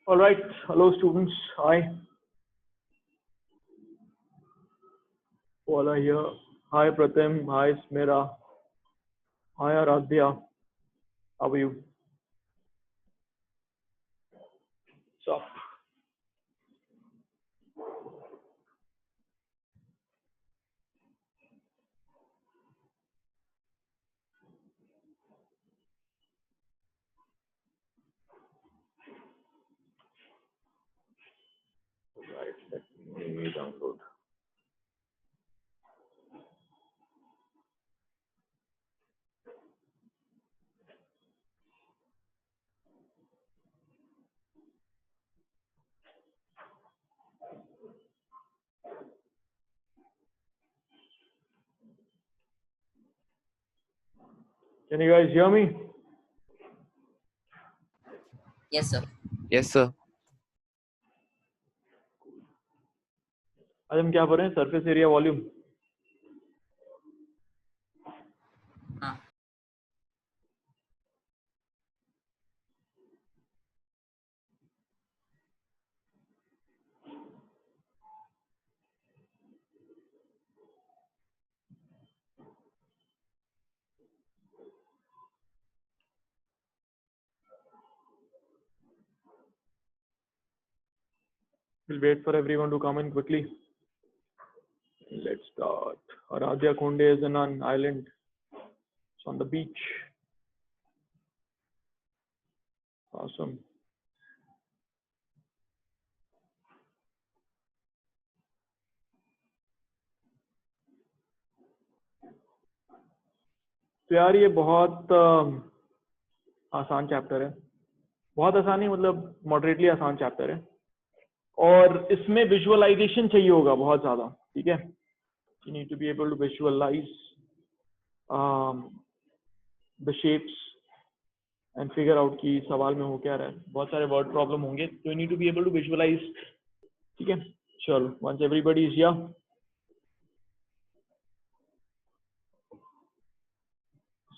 All right. Hello, students. Hi. All are here. Hi, Pratim. Hi, Smira. Hi, Aradhya. How are you? So, right. Let me download. Can you guys hear me? Yes, sir. Yes, sir. आज हम क्या कर रहे हैं? Surface area volume. हाँ. We'll wait for everyone to come in quickly. Let's start. Aradhya Konde is in an island. It's on the beach. Awesome. तो यार ये बहुत आसान चैप्टर है. बहुत आसान नहीं, मतलब मॉडरेटली आसान चैप्टर है. और इसमें विजुअलाइजेशन चाहिए होगा बहुत ज्यादा. ठीक है. You need to be able to visualize the shapes and figure out कि सवाल में हो क्या रहा है. बहुत सारे word problem होंगे, so you need to be able to visualize. ठीक है. चलो, once everybody is here.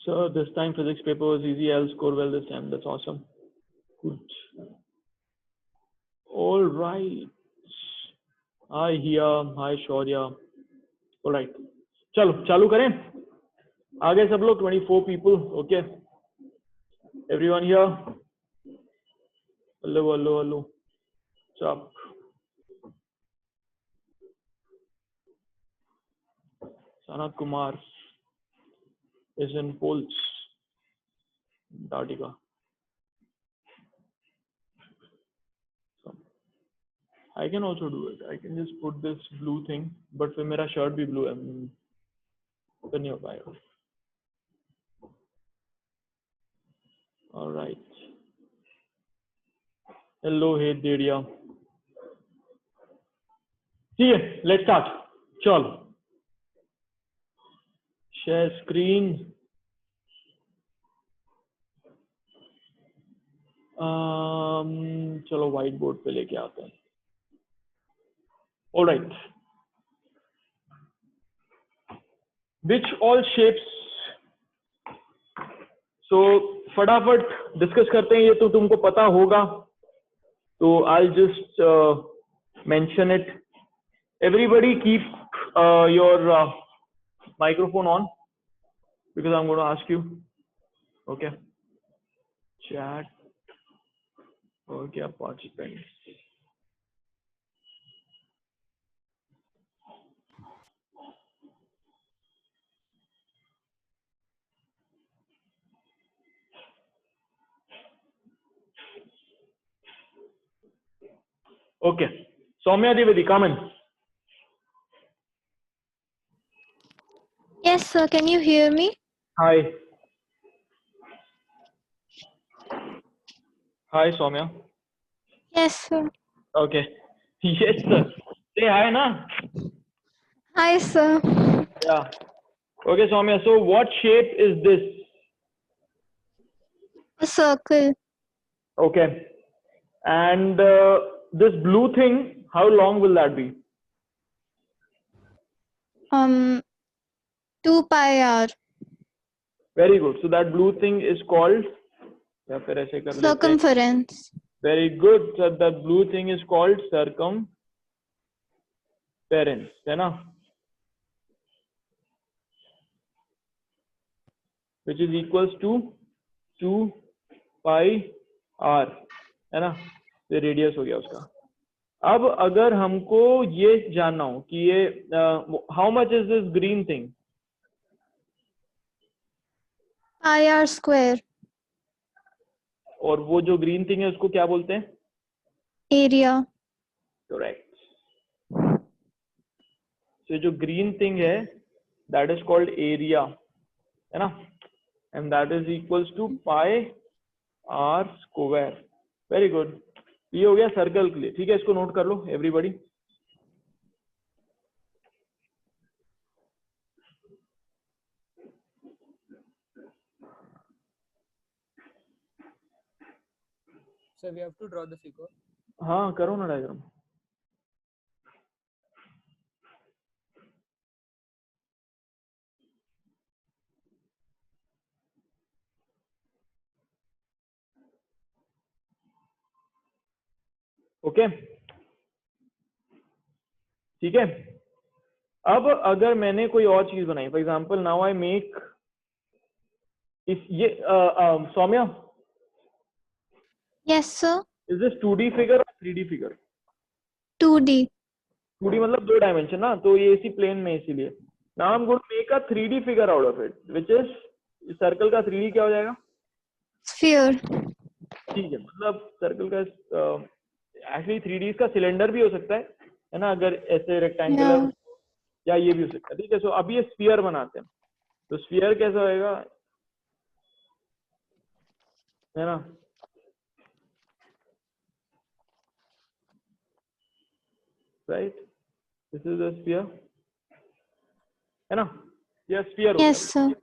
So this time physics paper was easy. I'll score well this time. That's awesome. Good. All right. Hi Hiya. Hi Shaurya. All right. चलो चालू करें. आगे सब लोग 24 people. Okay. Everyone here. Hello, hello, hello. What's up? Sanat Kumar is in Pols. Datika. So, I can also do it. I can just put this blue thing, but फिर मेरा shirt भी blue है. तो नहीं हो पाएगा. All right. Hello, hey Dedia. ठीक है. Let's start. चलो. Share screen. चलो व्हाइट बोर्ड पे लेके आते हैं. All right. Which all shapes? So फटाफट डिस्कस करते हैं. ये तो तुमको पता होगा. तो I'll just mention it. Everybody keep your microphone on because I'm going to ask you. Okay. Chat. Okay, participants. Okay. Soumya Devadi, come in. Yes, sir. Can you hear me? Hi. Hi, Soumya. Yes, sir. Okay. Yes, sir. Say hi, na? Hi, sir. Yeah. Okay, Soumya. So, what shape is this? A circle. Okay. And this blue thing, how long will that be? 2 pi r. Very good. So that blue thing is called. या फिर ऐसे कर लेते हैं. Circumference. Very good. So the blue thing is called circumference, है ना? Which is equals to 2 pi r, है ना? ये रेडियस हो गया उसका. अब अगर हमको ये जानना हो कि ये how much is this green thing, pi r square. और वो जो ग्रीन थिंग है उसको क्या बोलते हैं? Area. करेक्ट. तो जो ग्रीन थिंग है दैट इज कॉल्ड एरिया, है ना? And that is equals to pi are square. Very good. ये हो गया सर्कल के लिए. ठीक है, इसको नोट कर लो everybody. So we have to draw the figure. हाँ करो ना डायग्राम. ओके, ठीक है. अब अगर मैंने कोई और चीज बनाई, for example now I make इस ये Saumya, Yes, sir. Is this 2D figure और 3D फिगर? 2D. 2D मतलब 2 डायमेंशन ना, तो ये इसी प्लेन में, इसीलिए now I am going to make a 3D figure out of it, which is circle का 3D क्या हो जाएगा? Sphere. ठीक है, मतलब सर्कल का एक्चुअली 3D का सिलेंडर भी हो सकता है ना, अगर ऐसे रेक्टेंगुलर Yeah. या ये भी हो सकता है. ठीक है, सो अभी ये स्फीयर बनाते हैं. तो स्फीयर कैसा होएगा, है ना? Right, this is the sphere, है ना? ये स्फीयर हो Yes, गया. sir.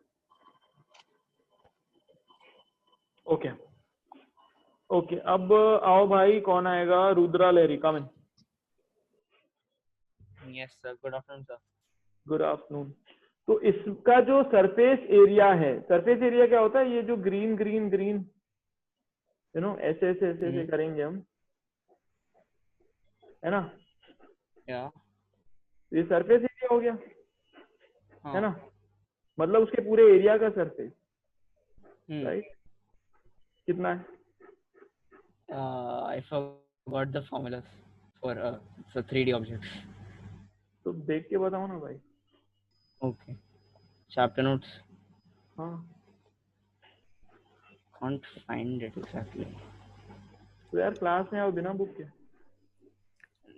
Okay okay. अब आओ भाई, कौन आएगा? रुद्रा लहरी, कम इन. Yes, sir. Good afternoon, sir. Good afternoon. तो इसका जो सरफेस एरिया है, सरफेस एरिया क्या होता है? ये जो green green green, you know, ऐसे ऐसे ऐसे ऐसे करेंगे हम, है ना? Yeah. ये सरफेस एरिया हो गया, है हाँ. ना? मतलब उसके पूरे एरिया का सरफेस, राइट? कितना है? I forgot the formulas for 3D objects. तो देख के बताओ ना भाई. Okay. Chapter notes. हाँ, Can't find it exactly. तो यार क्लास में आओ बिना बुक के.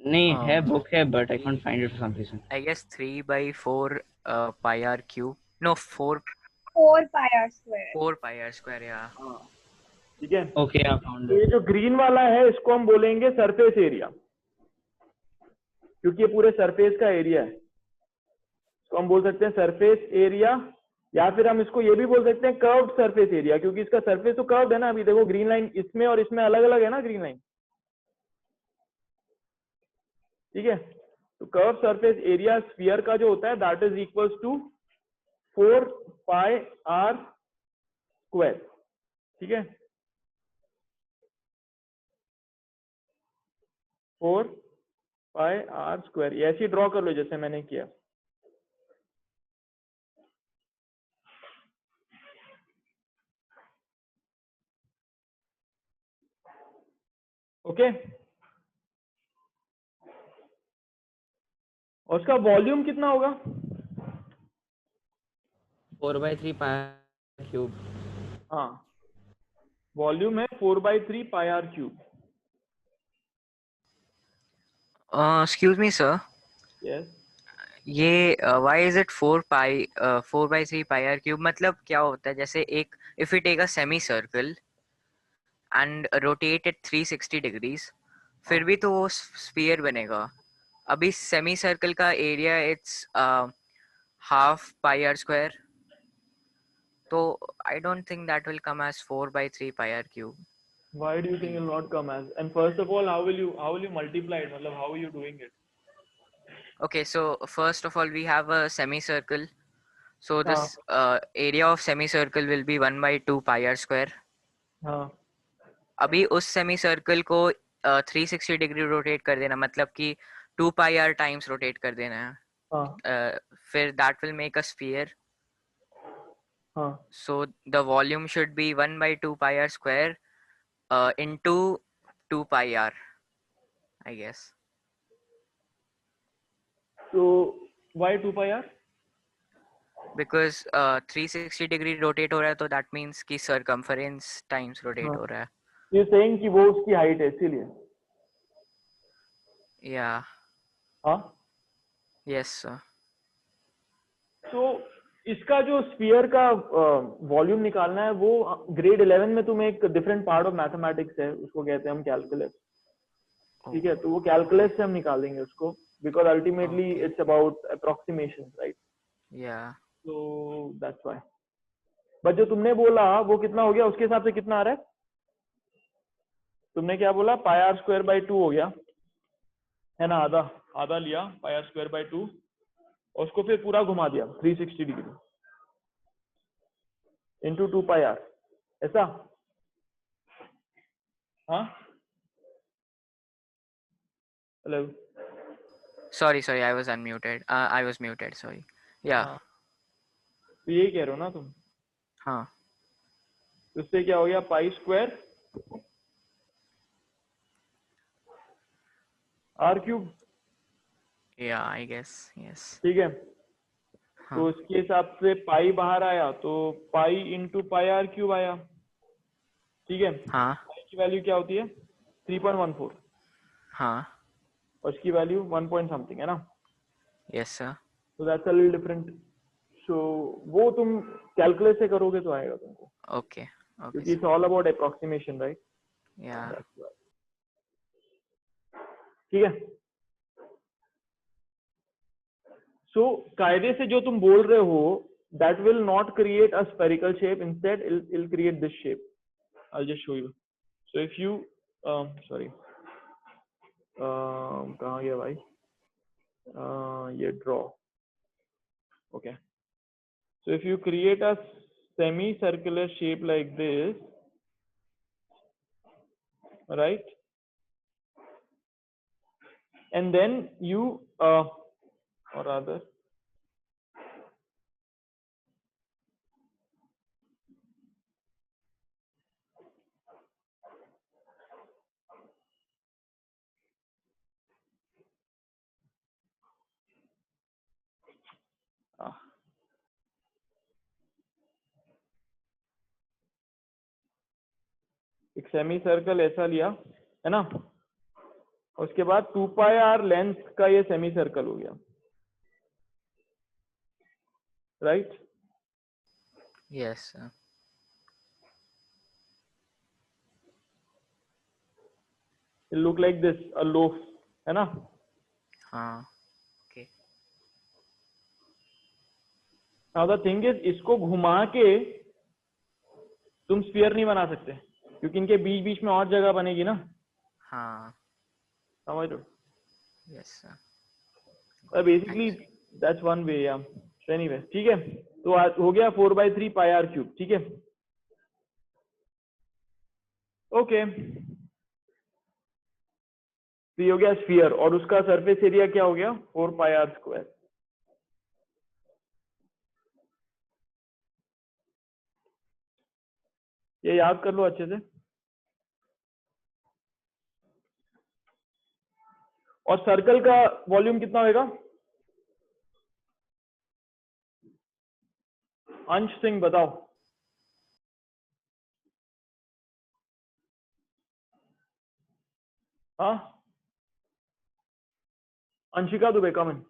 नहीं है, book है, but I can't find it for some reason. I guess 3 by 4 pi r cube. No, 4 pi r square. 4 pi r square. Yeah. हाँ, ठीक है. Okay, I found तो ये it. जो ग्रीन वाला है इसको हम बोलेंगे सरफेस एरिया, क्योंकि ये पूरे सरफेस का एरिया है. इसको हम बोल सकते हैं सरफेस एरिया, या फिर हम इसको ये भी बोल सकते हैं कर्व्ड सरफेस एरिया, क्योंकि इसका सरफेस तो कर्व्ड है ना. अभी देखो ग्रीन लाइन इसमें और इसमें अलग अलग है ना, ग्रीन लाइन. ठीक है, तो कर्व सरफेस एरिया स्फीयर का जो होता है that is equals to 4 pi are square. ठीक है, 4 पाई आर स्क्वायर. ऐसे ही ड्रॉ कर लो जैसे मैंने किया. ओके, और उसका वॉल्यूम कितना होगा? 4/3 pi cube. हाँ, वॉल्यूम है 4/3 pi are cube. Excuse me, sir. Yes. ये why is it 4 pi 4 by 3 pi r cube? मतलब क्या होता है? जैसे एक if we take a semi circle and rotate it 360 degrees, फिर भी तो वो sphere बनेगा. अभी semi circle का area it's half pi r square. तो I don't think that will come as 4 by 3 pi r cube. Why do you think it will not come as? And first of all, how will you multiply it? मतलब how are you doing it? Okay, so first of all we have a semicircle. So this area of semicircle will be 1/2 pi r square. हाँ. अभी उस semi circle को 360 degree rotate कर देना, मतलब कि 2 pi are times rotate कर देना है. हाँ फिर that will make a sphere. हाँ So the volume should be 1 by 2 pi r square into 2 pi r, I guess. तो why 2 pi r? Because 360 degree rotate हो रहा है, तो that means कि circumference times रोटेट हो रहा है. ये saying कि वो उसकी हाइट है इसीलिए. Yeah. हाँ. Yes sir. तो इसका जो स्फीयर का वॉल्यूम निकालना है वो ग्रेड 11 में तुम्हें एक डिफरेंट पार्ट ऑफ मैथमेटिक्स है, उसको कहते हैं हम कैलकुलस. ठीक है, तो वो कैलकुलस से हम निकालेंगे उसको, because ultimately it's about approximation, right? Yeah. तो दैट्स व्हाई. बट जो तुमने बोला वो कितना हो गया, उसके हिसाब से कितना आ रहा है? तुमने क्या बोला? पाई आर स्क्वायर बाई 2 हो गया है ना, आधा आधा लिया पाई आर स्क्वायर बाई 2 और उसको फिर पूरा घुमा दिया 360 डिग्री इंटू 2 पाई आर, ऐसा? हाँ, hello. Sorry, I was unmuted. I was muted. Sorry. Yeah. हाँ, तो यही कह रहे हो ना तुम? हाँ. तो इससे क्या हो गया? Pi square r cube. Yeah, I guess. Yes. ठीक है, हाँ. तो इसके हिसाब से पाई बाहर आया तो pi into pi are cube आया. ठीक है, हाँ. पाई की वैल्यू क्या होती है? 3.14 हाँ. और इसकी वैल्यू 1 पॉइंट समथिंग है ना. Yes sir. तो दैट्स अ लिटिल डिफरेंट. सो वो तुम कैलकुलेट से करोगे तो आएगा तुमको, Okay. Okay. क्योंकि it's all about approximation, right? Yeah. ठीक है. सो कायदे से जो तुम बोल रहे हो, that will not create a spherical shape, instead it'll create this shape. I'll just show you. So if you sorry, कहाँ गया भाई? ये draw. Okay, so if you create a semicircular shape like this, right, and then you or rather एक semi circle ऐसा लिया है ना, उसके बाद 2 पाई आर लेंथ का ये सेमी सर्कल हो गया, right? Yes sir. It look like this, a loaf, है ना? हाँ. Okay. Now the thing is, इसको घुमा के तुम स्फीयर नहीं बना सकते, क्योंकि इनके बीच बीच में और जगह बनेगी ना. हाँ. समझ लो. Yes sir. Basically that's one way. या एनीवे, ठीक है. तो हो गया 4/3 पाई आर क्यूब. ठीक है, ओके. तो ये हो गया स्फीयर, और उसका सरफेस एरिया क्या हो गया? 4 पाई आर स्क्वायर. ये याद कर लो अच्छे से. और सर्कल का वॉल्यूम कितना होगा? अंश सिंह बताओ. हाँ, अंशिका दुबे, कम इन.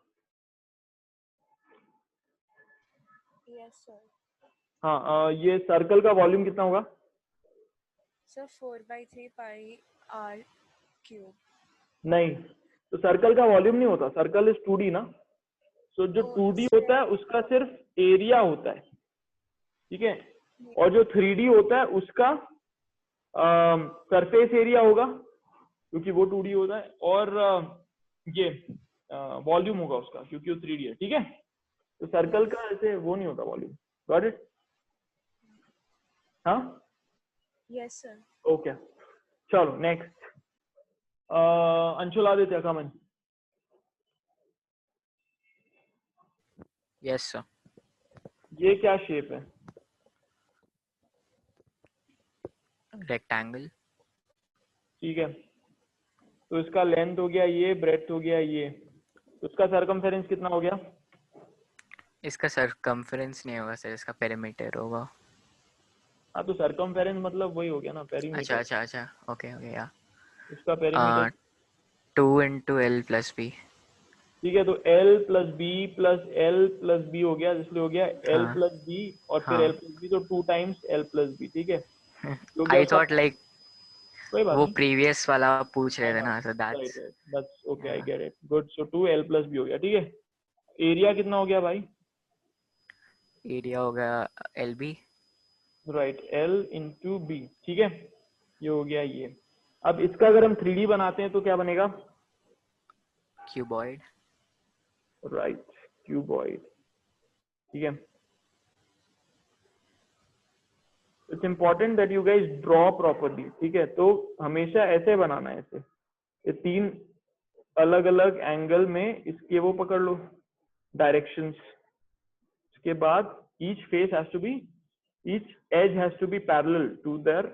Yes, sir. हाँ, ये सर्कल का वॉल्यूम कितना होगा? So 4/3 pi r cube. नहीं, तो सर्कल का वॉल्यूम नहीं होता. सर्कल इज 2D ना. सो जो 2D होता है उसका सिर्फ एरिया होता है, ठीक है. और जो 3D होता है उसका सरफेस एरिया होगा, क्योंकि वो 2D होता है, और ये वॉल्यूम होगा उसका, क्योंकि वो 3D है. ठीक है, तो सर्कल का ऐसे वो नहीं होता वॉल्यूम. Got it? हाँ, Yes, sir. ओके. चलो next, Anshul Aditya come in. Yes sir. ये क्या शेप है? रेक्टेंगल। ठीक है, तो इसका लेंथ हो गया ये, ब्रेड्थ हो गया ये, तो इसका सरकमफेरेंस कितना हो गया? इसका सरकमफेरेंस नहीं होगा सर, इसका पेरीमीटर होगा। हाँ तो सरकमफेरेंस मतलब वही हो गया ना, अच्छा पेरीमीटर। अच्छा अच्छा, ओके ओके या। इसका perimeter 2 into L plus B। ठीक है, तो L plus B plus L plus B हो गया, इसलिए हो गया L हाँ प्लस बी और फिर L हाँ। प्लस बी, तो 2 टाइम्स L प्लस बी। ठीक है, ये हो गया आई उसका। थॉट लाइक कोई बात वो नहीं, प्रीवियस वाला पूछ रहे थे ना, so right that's. Right, that's okay, I get it, good. So 2 L plus B हो गया। ठीक है, एरिया कितना हो गया भाई? एरिया हो गया LB। Right, L into B. ठीक है, ये हो गया ये। अब इसका अगर हम 3D बनाते हैं तो क्या बनेगा? क्यूबॉइड। Right, cuboid. ठीक है, it's important that you guys draw properly. ठीक है, तो हमेशा ऐसे बनाना है, ऐसे ये 3 अलग अलग एंगल में इसके वो पकड़ लो डायरेक्शंस। उसके बाद each face has to be, each edge has to be parallel to their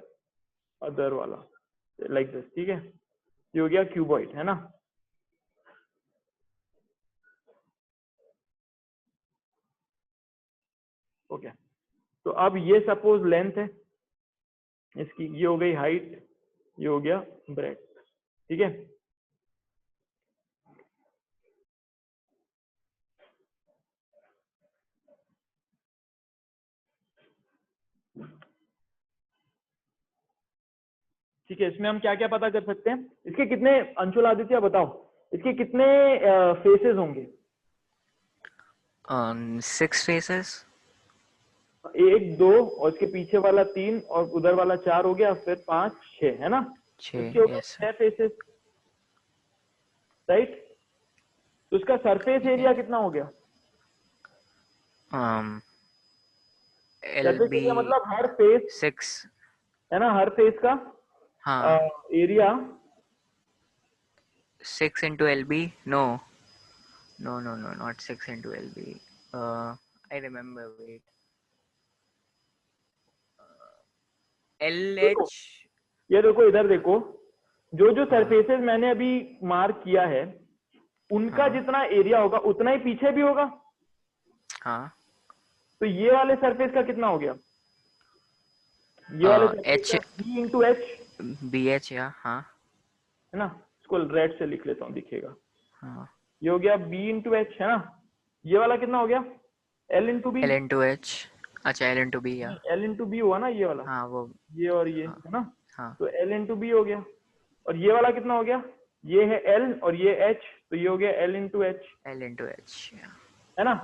other वाला, लाइक दिस। ठीक है, ये हो गया क्यूबॉइड, है ना। ओके, तो अब ये सपोज लेंथ है इसकी, ये हो गई हाइट, ये हो गया ब्रेड्थ। ठीक है, ठीक है, इसमें हम क्या क्या पता कर सकते हैं? इसके कितने, अंशुल आदित्य बताओ, इसके कितने फेसेस होंगे? 6 faces। 1 2 और इसके पीछे वाला 3 और उधर वाला 4 हो गया, फिर 5 6, है ना। 6। इसके हो गए यस 6 फेसेस, राइट। तो इसका सरफेस एरिया कितना हो गया? सरफेस LB एरिया मतलब हर फेस, 6। है ना, हर फेस का हाँ area. 6 into LB। No, not 6 into LB। I remember, wait। देखो, LH। ये देखो, इधर देखो, जो जो हाँ सरफेसेस मैंने अभी मार्क किया है उनका हाँ जितना एरिया होगा उतना ही पीछे भी होगा। हाँ। तो ये वाले सरफेस का कितना हो गया? ये वाले सरफेस H का बी इंटू एच, BH या हाँ है ना। इसको रेड से लिख लेता हूँ, दिखेगा। हाँ। ये हो गया बी इंटू एच, है ना। ये वाला कितना हो गया? L into B. L into H। अच्छा L into B या। एल इंटू बी हुआ ना ये वाला, हाँ वो। ये और ये, हाँ है ना। हाँ। तो एल इंटू बी हो गया। और ये वाला कितना हो गया? ये है एल और ये एच, तो ये हो गया L into H, L into H या। है ना।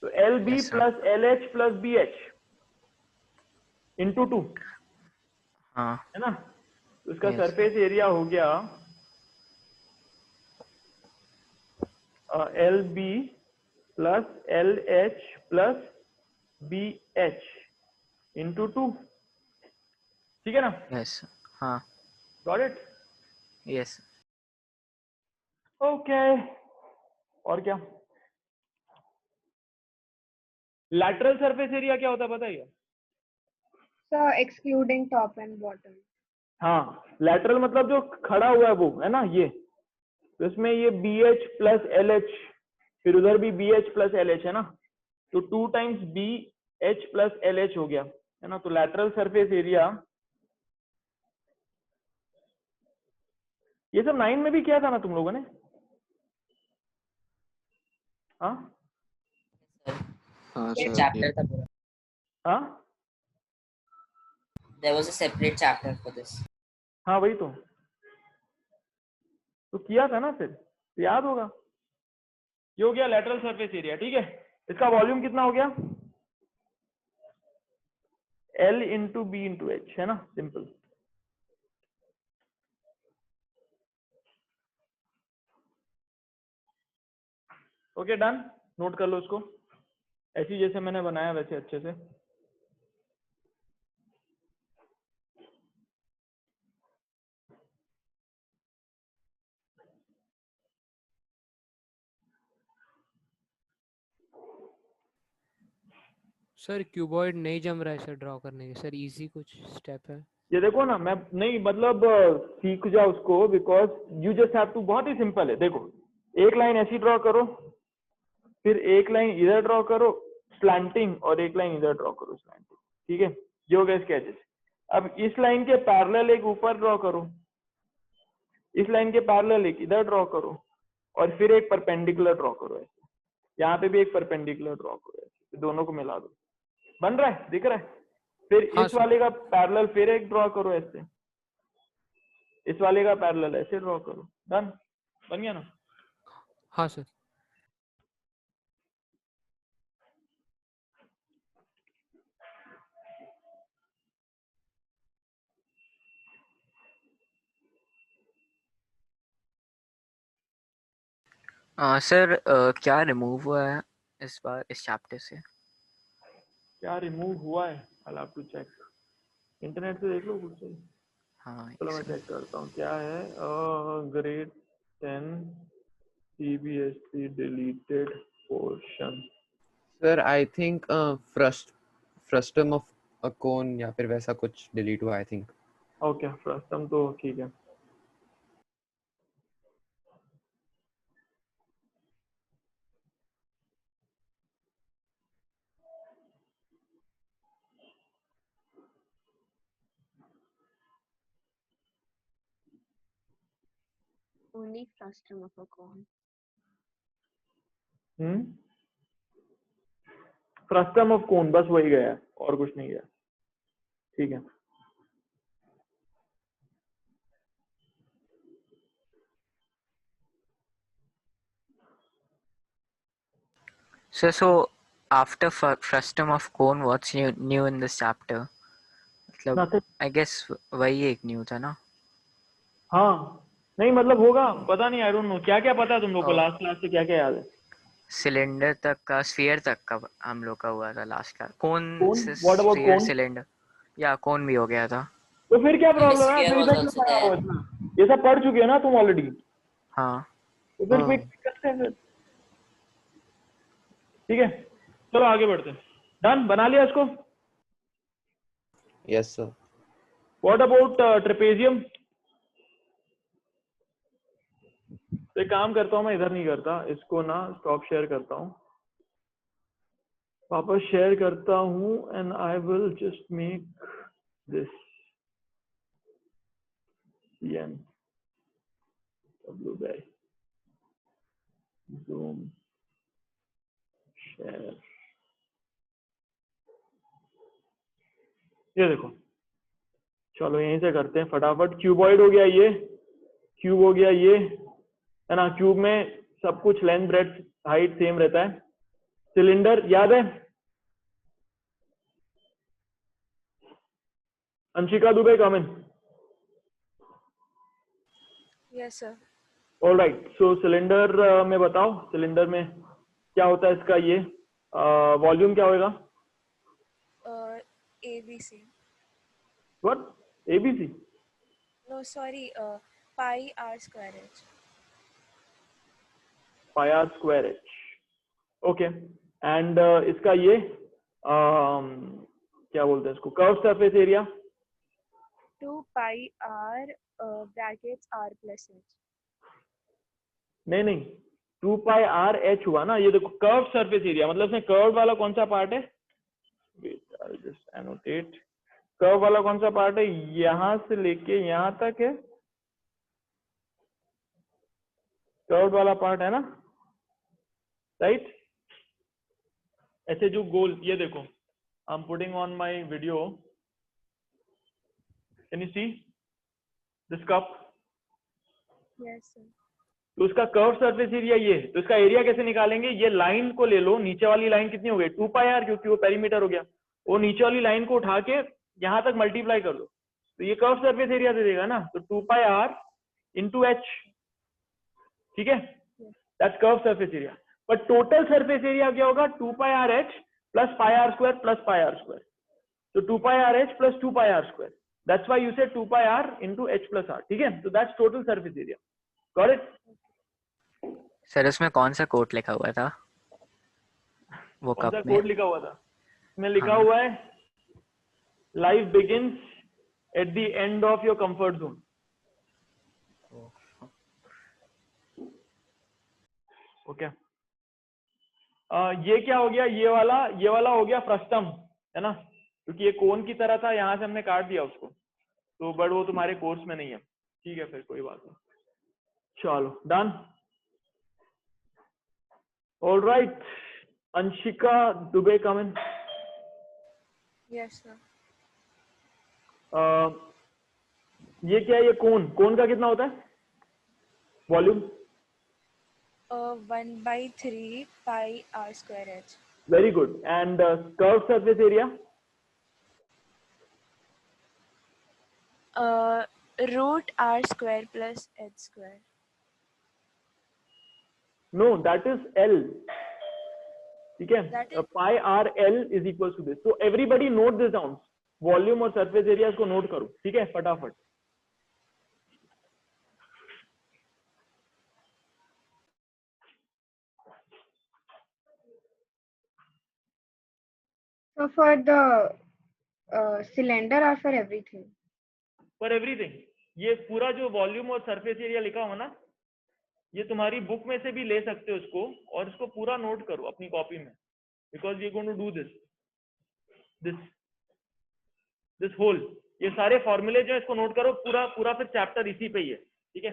तो L B yes sir. Plus L H plus B H into 2, हाँ है ना। तो इसका यस। सरफेस एरिया हो गया L B plus L H plus B H into 2। ठीक है ना, यस हाँ। Got it. यस। ओके, और क्या? लैटरल सरफेस एरिया क्या होता है पता है क्या? So excluding top and bottom. हाँ, लैटरल मतलब जो खड़ा हुआ है वो, है ना, ये। तो इसमें ये B H plus L H, फिर उधर भी B H plus L H, है ना। तो 2 times B H plus L H हो गया, है ना। तो लैटरल सरफेस एरिया, ये सब 9 में भी किया था ना तुम लोगों ने? हाँ हाँ Yes. सर, चैप्टर था पूरा। हाँ There was a separate chapter for this। हाँ, वही तो किया था ना, फिर तो याद होगा। ये हो गया लैटरल सरफेस एरिया। ठीक है, इसका वॉल्यूम कितना हो गया? L into B into H, है ना, सिंपल। ओके डन, नोट कर लो इसको, ऐसी जैसे मैंने बनाया वैसे अच्छे से। सर क्यूबॉइड नहीं जम रहा है सर ड्रॉ करने के, सर इजी कुछ स्टेप है? ये देखो ना, मैं नहीं मतलब सीख जाओ उसको, because you just have to, बहुत ही सिंपल है। देखो एक लाइन ऐसी ड्रॉ करो, फिर एक लाइन इधर ड्रॉ करो स्लैंटिंग, और एक लाइन इधर ड्रॉ करो स्लैंटिंग, ठीक है? ये हो गया स्केचेस। अब इस लाइन के पैरेलल एक ऊपर ड्रॉ करो, इस लाइन के पैरेलल एक इधर ड्रॉ करो, और फिर एक परपेंडिकुलर ड्रॉ करो ऐसे, यहाँ पे भी एक परपेंडिकुलर ड्रॉ करो ऐसे, दोनों को मिला दो। बन रहा है, दिख रहा है? फिर हाँ इस वाले का पैरेलल फिर एक ड्रॉ करो ऐसे, इस वाले का पैरेलल ऐसे ड्रॉ करो। डन, बन गया ना? हाँ सर। सर क्या रिमूव हुआ है इस बार इस चैप्टर से? क्या रिमूव हुआ है? I have to check, internet से देख लो खुद से। हाँ चलो मैं चेक करता हूँ क्या है। Grade 10 CBSE deleted portion. Sir I think frustum of a cone या फिर वैसा कुछ डिलीट हुआ आई थिंक। ओके, फ्रस्टम तो ठीक है। Only frustum of a cone. Frustum of cone, बस वही गया है और कुछ नहीं गया, ठीक है? Sir so after frustum of cone what's new in this chapter? मतलब I guess वही एक न्यू था ना? हाँ नहीं मतलब होगा, पता नहीं, आई डोंट नो। क्या क्या पता है तुम लोग को? लास्ट क्लास से क्या क्या याद है? सिलेंडर तक का, स्फीयर तक का हम लोग का हुआ था लास्ट का। कोन से what about sphere, cone? Cylinder या कोन भी हो गया था। तो फिर क्या प्रॉब्लम है? Sphere फिर was इधर also क्यों आया हो there. इतना? ये सब पढ़ चुके हो ना तुम ऑलरेडी, हाँ तो फिर कोई दिक्कत है फिर? ठीक है, चलो आगे बढ़ते हैं। डन, बना लिया इसको? Yes sir. What about trapezium? तो एक काम करता हूँ, मैं इधर नहीं करता इसको ना, स्टॉप शेयर करता हूँ, वापस शेयर करता हूँ, and I will just make this CN W by zoom share. ये देखो, चलो यहीं से करते हैं फटाफट। क्यूबॉइड हो गया ये, क्यूब हो गया ये, है ना? क्यूब में सब कुछ लेंथ ब्रेड्थ हाइट सेम रहता है। सिलेंडर याद है? अंशिका दुबे, कम इन। Yes, sir. ऑल राइट, सो सिलेंडर में बताओ, सिलेंडर में क्या होता है इसका? ये वॉल्यूम क्या होगा? ABC. What? ABC? No, sorry. Pi r square h. Pi are square H, okay. And इसका ये क्या बोलते हैं इसको? Curve surface area? 2 pi r brackets r plus h. नहीं नहीं, 2 पाई आर एच हुआ ना। ये देखो कर्व सरफेस एरिया, मतलब इसमें कर्व वाला कौन सा पार्ट है? Wait, I will just annotate. Curve वाला कौन सा पार्ट है? यहां से लेके यहां तक है, कर्व वाला पार्ट है ना, राइट? ऐसे जो गोल, ये देखो, I am putting on my video, can you see this cup? Yes, sir. तो उसका कर्व सरफेस एरिया ये, तो इसका एरिया कैसे निकालेंगे? ये लाइन को ले लो, नीचे वाली लाइन कितनी हो गई? 2 पाई आर, क्योंकि वो पेरीमीटर हो गया। वो नीचे वाली लाइन को उठा के यहां तक मल्टीप्लाई कर दो, तो ये कर्व सरफेस एरिया दे देगा ना। तो 2 पाई आर इंटू एच, ठीक है? That's curve surface area. But total surface area क्या होगा? 2 pi r h plus pi are square plus pi are square. तो 2 pi r h plus 2 pi are square, that's why you say 2 pi r into h plus r, ठीक है? तो that's total surface area. Got it? Sir उसमें कौन सा code लिखा हुआ था वो कौन सा कप में? कोड लिखा हुआ था? में लिखा हुआ है life begins at the end of your comfort zone. Okay, ये क्या हो गया, ये वाला हो गया फ्रस्टम, है ना, क्योंकि ये कोन की तरह था, यहां से हमने काट दिया उसको, तो बट वो तुम्हारे कोर्स में नहीं है। ठीक है, फिर कोई बात नहीं, चलो डन। ऑलराइट, अंशिका दुबे कम इन। Yes, sir. ये क्या है, ये कोन का कितना होता है volume? 1/3 pi r square h. Very good. And curve surface area? Root r square plus h square. No, that is l. ठीक है, That is pi r l is equal to this. तो everybody note this down, volume और surface area को note करो। ठीक है, फटाफट। So for the cylinder or for everything? For everything. ये पूरा जो वॉल्यूम और सरफेस एरिया लिखा हुआ ना, ये तुम्हारी बुक में से भी ले सकते हो इसको, और इसको पूरा नोट करो अपनी कॉपी में, because we going to do this whole, ये सारे फॉर्मूले जो है इसको नोट करो, पूरा फिर चैप्टर इसी पे ही है। ठीक है,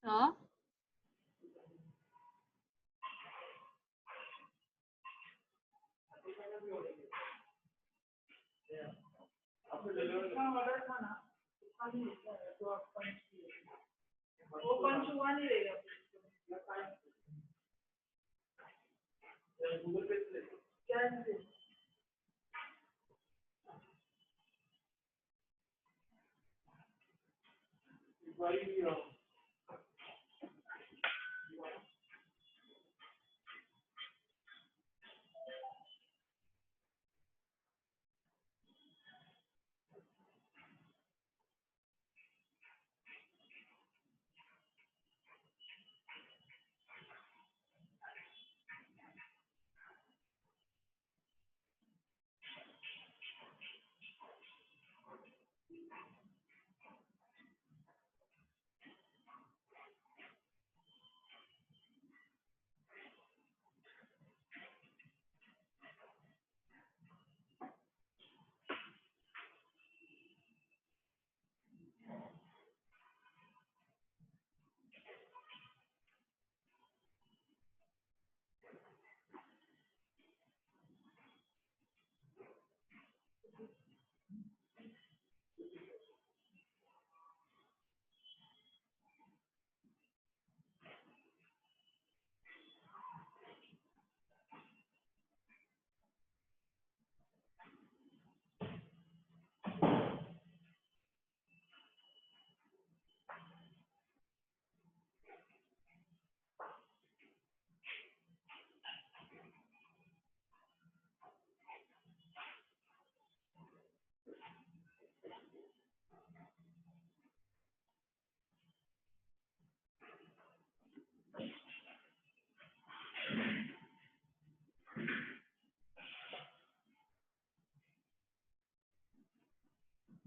हाँ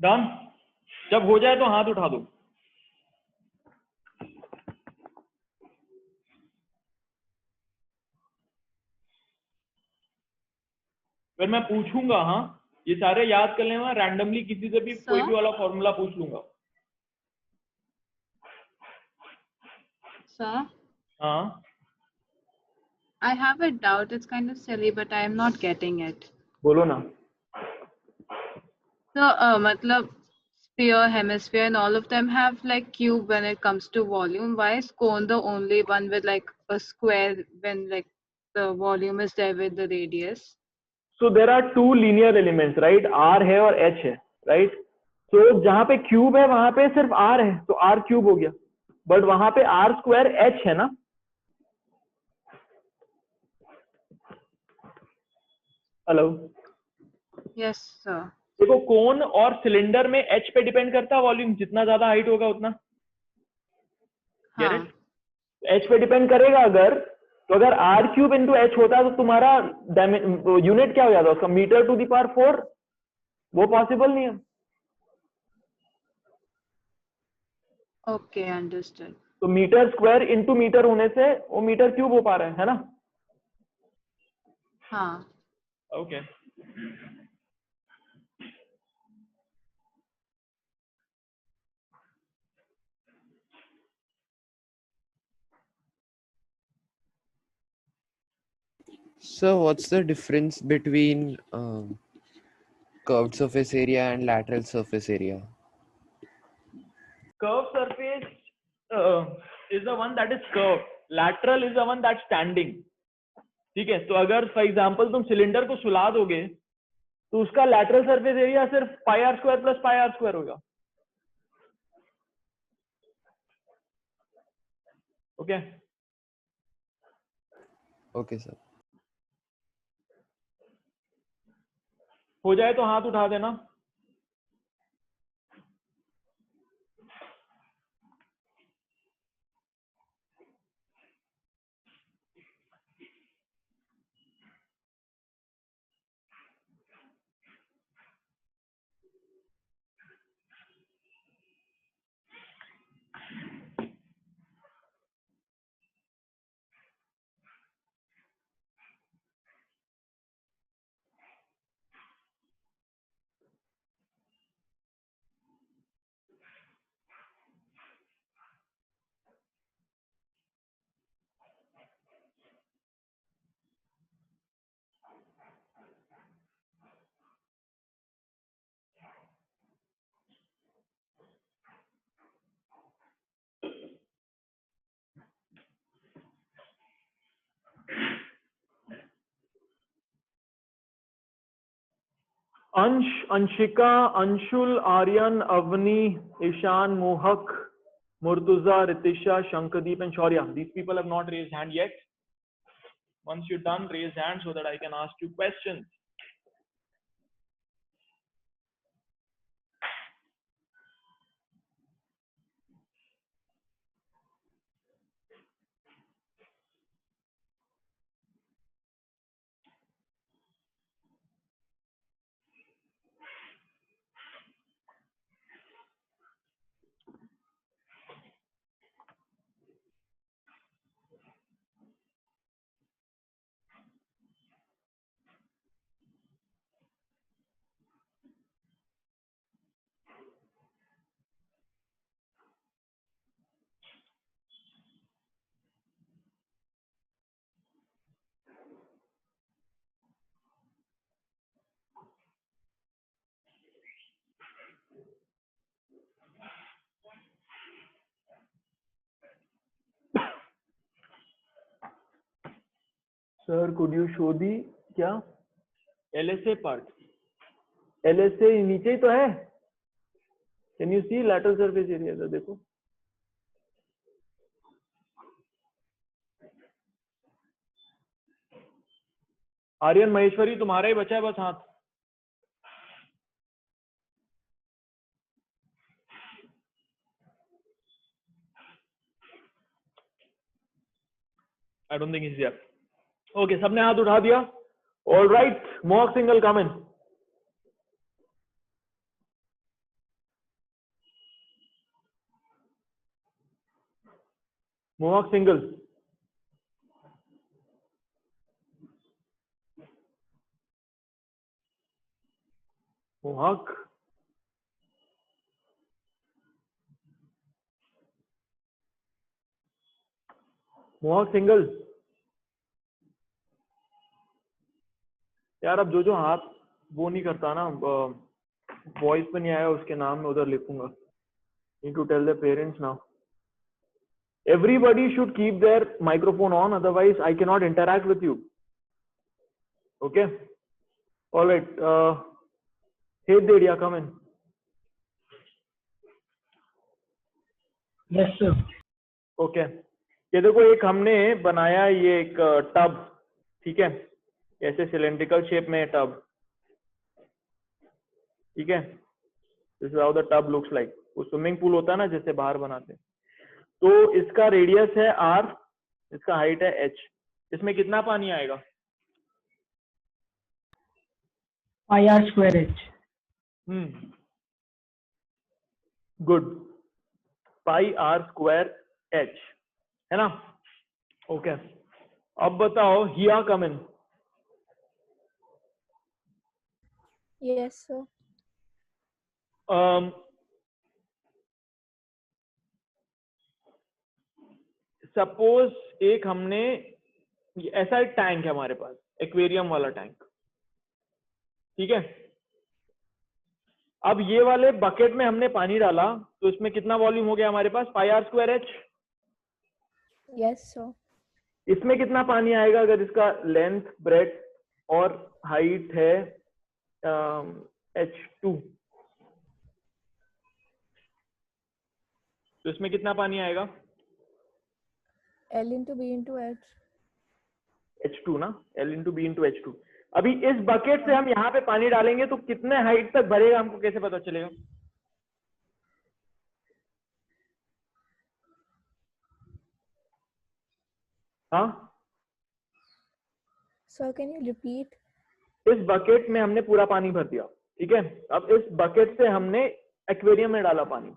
डन। जब हो जाए तो हाथ उठा दो। फिर मैं पूछूंगा, हाँ ये सारे याद कर लेना, रैंडमली किसी से भी कोई भी वाला फॉर्मूला पूछ लूंगा। Sir, हाँ I have a doubt. It's kind of silly, but I am not getting it. बोलो ना। So, matlab, sphere, hemisphere, and all of them have like cube when it comes to volume. Why is cone the only one with like a square when like the volume is there with the radius? So there are two linear elements, right, R है और H है, right. तो जहां पे cube है वहां पे सिर्फ आर है, तो आर क्यूब हो गया, बट वहां पे आर स्क्वायर एच है ना। Hello, Yes, sir. देखो कोन और सिलेंडर में एच पे डिपेंड करता है वॉल्यूम, जितना ज्यादा हाइट होगा उतना, हाँ. एच पे डिपेंड करेगा। अगर तो अगर आर क्यूब इंटू एच होता तो तुम्हारा यूनिट क्या हो जाता उसका, मीटर टू द पावर 4, वो पॉसिबल नहीं है। Okay, understood. तो मीटर स्क्वायर इंटू मीटर होने से वो मीटर क्यूब हो पा रहा है ना। हाँ. Okay So what's the difference between curved surface area and lateral surface area? curved surface is the one that is curved, lateral is the one that's standing। ठीक है, तो अगर फॉर एग्जांपल तुम सिलेंडर को सुला दोगे तो उसका लैटरल सरफेस एरिया सिर्फ pi are square plus pi are square होगा। Okay Okay, sir. हो जाए तो हाथ उठा देना। अंश, अंशिका, अंशुल, आर्यन, अवनी, ईशान, मोहक, Murtuza, Ritisha, शंकदीप and Shaurya. These people have not raised hand yet. Once you're done, raise hand so that I can ask you questions. Sir, could you show the क्या LSA part? LSA नीचे ही तो है। Can you see lateral surface area? इधर देखो। आर्यन, महेश्वरी, तुम्हारा ही बचा है बस हाथ। I don't think he's here. Okay, सबने हाथ उठा दिया। All right, Mohawk single come in. Mohawk single. मोहक मोहक सिंगल। यार अब जो हाथ वो नहीं करता ना, वॉइस पे नहीं आया, उसके नाम में उधर लिखूंगा। Need to tell the parents now. Everybody should keep their microphone on, otherwise I cannot interact with you. Okay? All right. Hey Dedia, come in. Yes, sir. Okay. ये देखो, एक हमने बनाया ये एक टब, ठीक है, ऐसे सिलेंड्रिकल शेप में टब, ठीक है। This is how the tub looks like. वो स्विमिंग पूल होता है ना जैसे बाहर बनाते हैं। तो इसका रेडियस है r, इसका हाइट है h। इसमें कितना पानी आएगा? Pi r square h. गुड। पाई r स्क्वायर h, है ना? ओके। अब बताओ, हिया कम इन। Yes, sir. सपोज एक हमने ऐसा एक टैंक है हमारे पास, एक्वेरियम वाला टैंक, ठीक है। अब ये वाले बकेट में हमने पानी डाला तो इसमें कितना वॉल्यूम हो गया हमारे पास? पाई r square h। Yes, sir. इसमें कितना पानी आएगा अगर इसका लेंथ, ब्रेड्थ और हाइट है h2? तो इसमें कितना पानी आएगा? L into B into H. H2 ना, L into B into H2। अभी इस बकेट से हम यहाँ पे पानी डालेंगे तो कितने हाइट तक भरेगा, हमको कैसे पता चलेगा? हाँ, Sir, can you repeat? इस बकेट में हमने पूरा पानी भर दिया, ठीक है। अब इस बकेट से हमने एक्वेरियम में डाला पानी।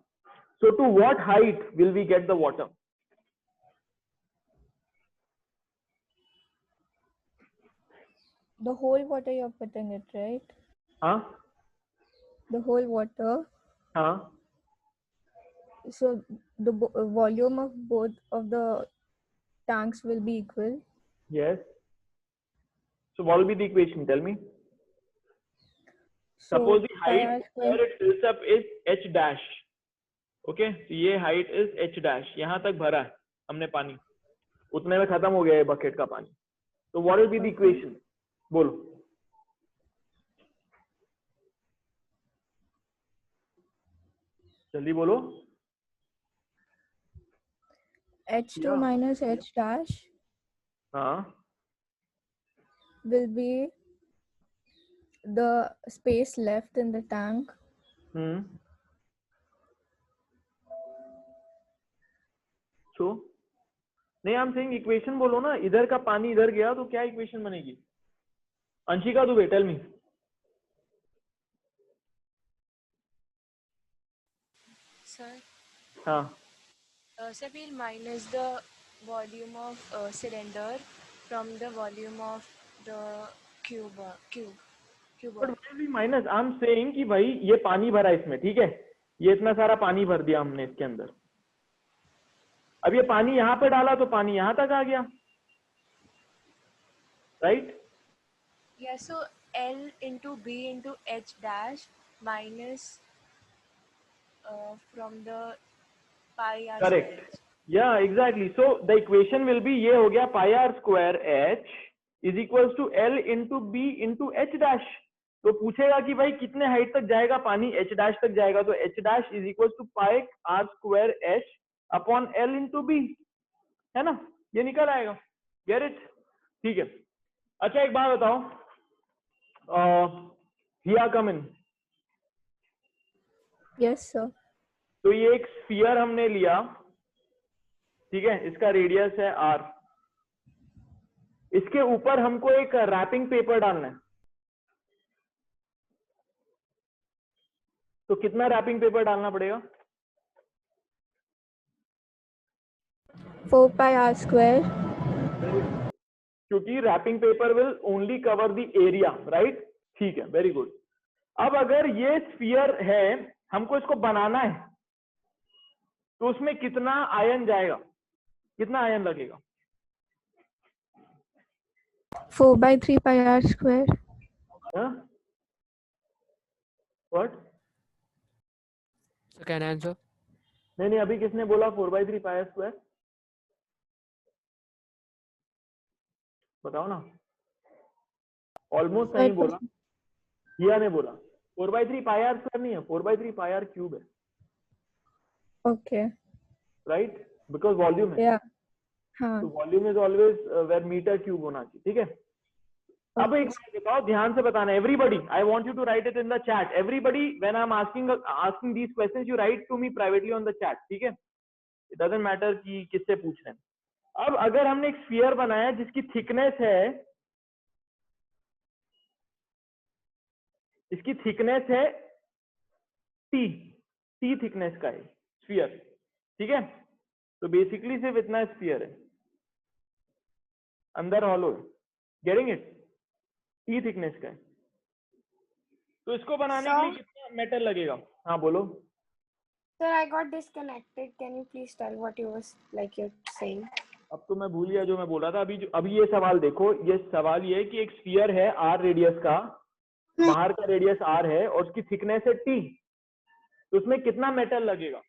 So to what height will we get the water? The whole water you're putting it, right? हाँ The whole water. हाँ, So the volume of both of the tanks will be equal. yes. So what will be the equation? Tell me. So Suppose the pi r height square. where it fills up is h dash. Okay, so ये height is h dash। यहाँ तक भरा है हमने पानी, उतने में खत्म हो गया ये बकेट का पानी। तो what will be the equation? बोलो। जल्दी बोलो। H2 Yeah. minus H dash हाँ, will be the space left in the tank. so नहीं, I'm saying इक्वेशन बोलो ना। इधर का पानी इधर गया तो क्या इक्वेशन बनेगी? Anshika Dubey, tell me. Sir, हाँ, sir, we'll minus the volume of cylinder from the volume of the cube. But we minus, I am saying कि भाई ये पानी भरा इसमें, ठीक है, ये इतना सारा पानी भर दिया हमने इसके अंदर। अब ये पानी यहाँ पे डाला तो पानी यहाँ तक आ गया, right? Yeah, so L into B into H dash minus from the pi r correct, square. या exactly. So the equation will be, ये हो गया pi are square h is equals to l into B into h dash. तो पूछेगा कि भाई कितने height तक जाएगा पानी? एच डैश तक जाएगा, तो H dash is equals to pi are square H upon L into B, है ना? ये निकल आएगा। Get it? ठीक है। अच्छा एक बात बताओ, हिया कम इन। Yes, sir. तो ये एक स्फीयर हमने लिया, ठीक है, इसका रेडियस है r। इसके ऊपर हमको एक रैपिंग पेपर डालना है, तो कितना रैपिंग पेपर डालना पड़ेगा? 4 pi r square. क्योंकि wrapping paper will only cover the area, right? ठीक है, वेरी गुड। अब अगर ये स्फीयर है, हमको इसको बनाना है, तो उसमें कितना आयन जाएगा, कितना आयन लगेगा? 4/3 pi r square. What? So can I answer? नहीं, अभी किसने बोला 4/3 पाई स्क्वायर? बताओ ना। ऑलमोस्ट नहीं बोला, किया ने बोला। 4/3 पाई आर स्क्वायर नहीं है, 4/3 पाई आर क्यूब है। Okay. राइट, बिकॉज वॉल्यूम है। Yeah. हाँ. तो volume is always where metre cube होना चाहिए, ठीक है। अब एक बात बताओ, ध्यान से बताना, everybody, I want you to write it in the chat. Everybody, when I am asking these questions, you write to me privately on the chat, ठीक है। इट डजंट मैटर कि किससे पूछ रहे हैं। अब अगर हमने एक स्फीयर बनाया जिसकी थिकनेस है, इसकी थिकनेस है टी थिकनेस का है स्फीयर, ठीक है। तो बेसिकली सिर्फ इतना स्फीयर है, अंदर हॉलो है, गेटिंग इट, टी थिकनेस का है। तो इसको बनाने के लिए कितना मेटल लगेगा? हाँ बोलो। Sir, I got disconnected. Can you please tell what you was you're saying? अब तो मैं भूल गया जो मैं बोल रहा था। अभी ये सवाल देखो, ये सवाल ये है कि एक स्फीयर है आर रेडियस का, बाहर का रेडियस आर है और उसकी थिकनेस है टी, तो उसमें कितना मेटल लगेगा?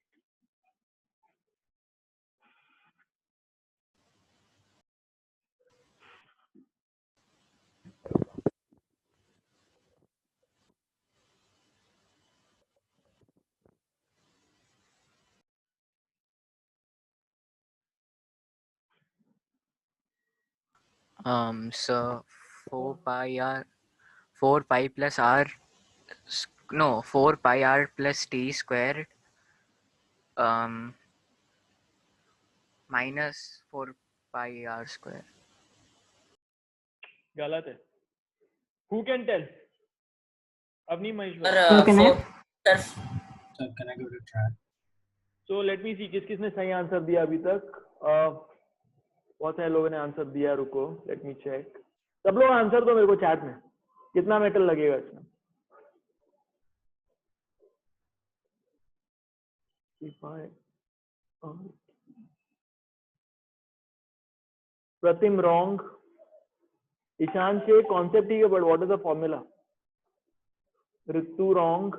So 4 pi plus r, no, 4 pi r plus t squared minus 4 pi r square. गलत है। Who can tell? Avani Maheshwar. Sir, can I? Sir, can I give it a try? So let me see किस किसने सही answer दिया अभी तक। बहुत सारे लोगों ने आंसर दिया, रुको लेट मी चेक। सब लोग आंसर दो मेरे को चैट में, कितना मेटल लगेगा इसमें। प्रतिम रॉन्ग, ईशान से कॉन्सेप्ट ठीक है but what is the formula? Ritu wrong.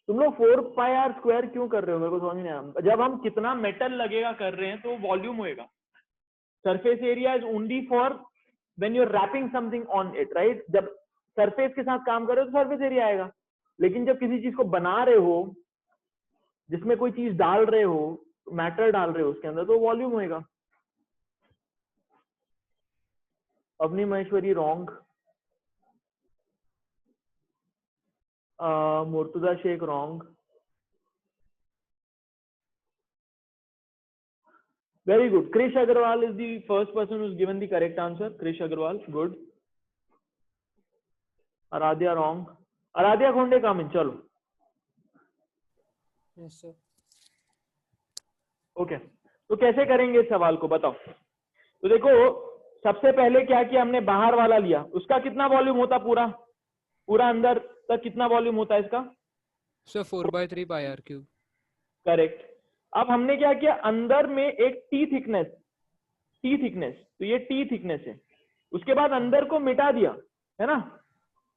तुम लोग 4 पाई आर स्क्वायर क्यों कर रहे हो, मेरे को समझ नहीं आया। जब हम कितना मेटल लगेगा कर रहे हैं तो वॉल्यूम होएगा। Surface area is only for when you are wrapping something on it, right. जब सरफेस के साथ काम कर रहे हो तो सरफेस एरिया आएगा, लेकिन जब किसी चीज को बना रहे हो, जिसमें कोई चीज डाल रहे हो, मैटर डाल रहे हो उसके अंदर, तो वॉल्यूम होएगा। Avni Maheshwari wrong, Murtuza Sheikh wrong, very good. Krish Agarwal is the first person who's given the correct answer. Krish Agarwal, good. Aradhya wrong. Aradhya Khonde come in, चलो। Yes sir. Okay. तो कैसे करेंगे इस सवाल को बताओ। तो देखो सबसे पहले क्या किया हमने, बाहर वाला लिया, उसका कितना वॉल्यूम होता, पूरा अंदर तक कितना वॉल्यूम होता है इसका? So 4/3 pi r cube. Correct. अब हमने क्या किया, अंदर में एक टी थिकनेस, तो ये टी थिकनेस है, उसके बाद अंदर को मिटा दिया, है ना।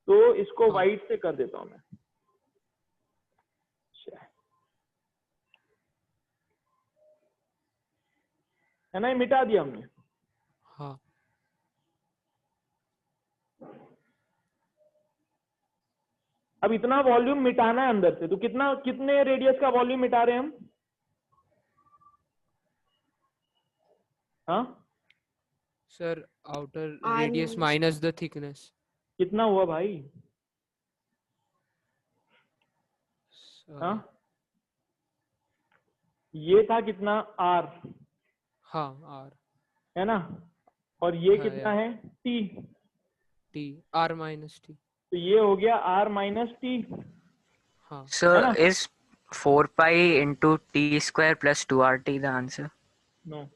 तो इसको व्हाइट से कर देता हूं मैं, है ना, ये मिटा दिया हमने। हाँ। अब इतना वॉल्यूम मिटाना है अंदर से, तो कितने रेडियस का वॉल्यूम मिटा रहे हैं हम? हाँ Sir, outer radius minus the thickness. कितना हुआ भाई? हाँ ये था कितना, R, हाँ R, है ना, और ये हाँ, कितना है, T, R minus T. तो ये हो गया R minus T। हाँ। So is 4 pi into t square plus 2rt the answer? No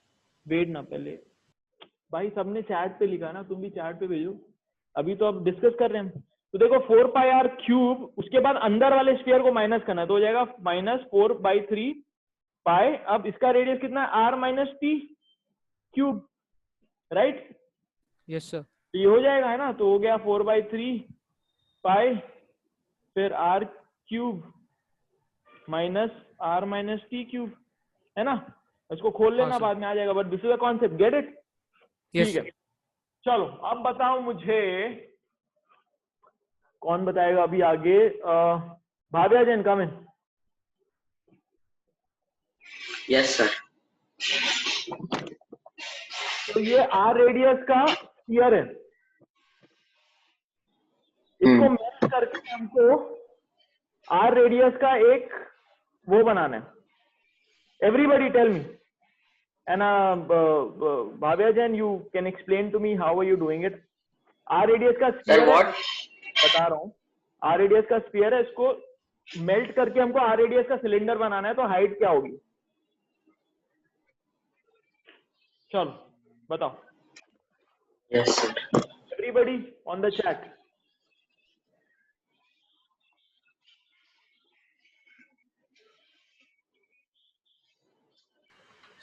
wait ना, पहले भाई सबने चैट पे लिखा ना, तुम भी चैट पे भेजो। अभी तो अब डिस्कस कर रहे हैं हम। तो देखो 4 पाई आर क्यूब, उसके बाद अंदर वाले स्फीयर को माइनस करना है, तो हो जाएगा -4/3 पाई। अब इसका रेडियस कितना है, r minus T cube, right? Yes सर। तो ये हो जाएगा, है ना? तो हो गया 4/3 पाई, फिर r cube minus r minus T cube, है ना? इसको खोल लेना, बाद में आ जाएगा, but this is a concept, gate it? ठीक है, चलो अब बताओ मुझे, कौन बताएगा अभी आगे? Bhavya Jain, come in yes. Sir सर। तो ये आर रेडियस का स्फीयर है, इसको मेल्ट करके हमको आर रेडियस का एक वो बनाना है। Everybody tell me, and Bhavya Jain, you can explain to me how are you doing it. R radius का स्फीयर है, बता रहा हूं, आर रेडियस का स्फीयर है, इसको मेल्ट करके हमको आर रेडियस का सिलेंडर बनाना है, तो हाइट क्या होगी? चलो बताओ। Yes sir. Everybody on the chat.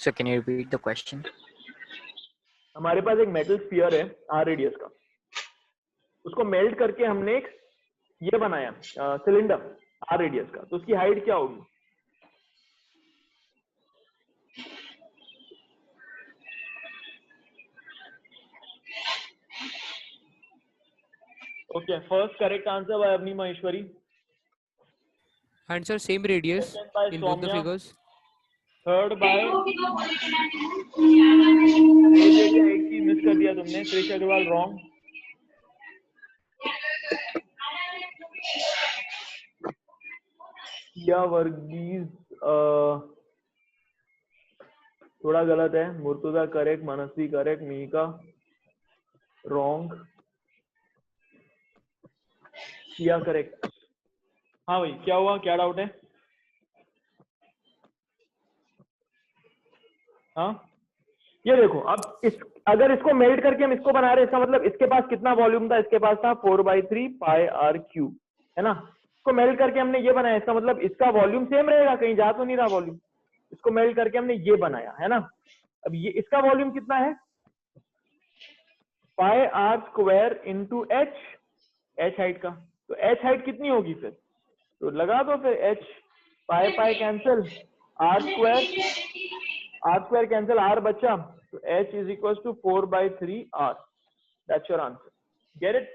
So can you repeat the question? हमारे पास एक मेटल स्फीयर है आर रेडियस का, उसको मेल्ट करके हमने एक ये बनाया सिलेंडर आर रेडियस का, तो उसकी हाइट क्या होगी? Okay, first correct answer by Avni Maheshwari. And sir, same radius in both the figures. Third by, एक चीज मिस कर दिया तुमने, कृष अग्रवाल, रॉन्ग। या वर्गीज थोड़ा गलत है, मुर्तुजा करेक्ट, मनस्वी करेक्ट, मिहिका रॉन्ग, किया करेक्ट। हाँ भाई, क्या हुआ, क्या डाउट है? हाँ, ये देखो, अब इस अगर इसको मेल्ट करके हम इसको बना रहे हैं, इसका मतलब इसके पास कितना वॉल्यूम था? इसके पास था 4/3 पाई आर क्यूब, है ना? इसको मेल्ट करके हमने ये बनाया, इसका मतलब इसका वॉल्यूम सेम रहेगा, कहीं जा तो नहीं रहा वॉल्यूम। इसको मेल्ट करके हमने ये बनाया, है ना? अब ये इसका वॉल्यूम कितना है? Pi are square into h, h height का, तो एच हाइट कितनी होगी फिर? तो लगा दो फिर, H pi pi cancel, R square cancel, R बचा, तो h is equals to 4/3 r. That's your answer. Get it?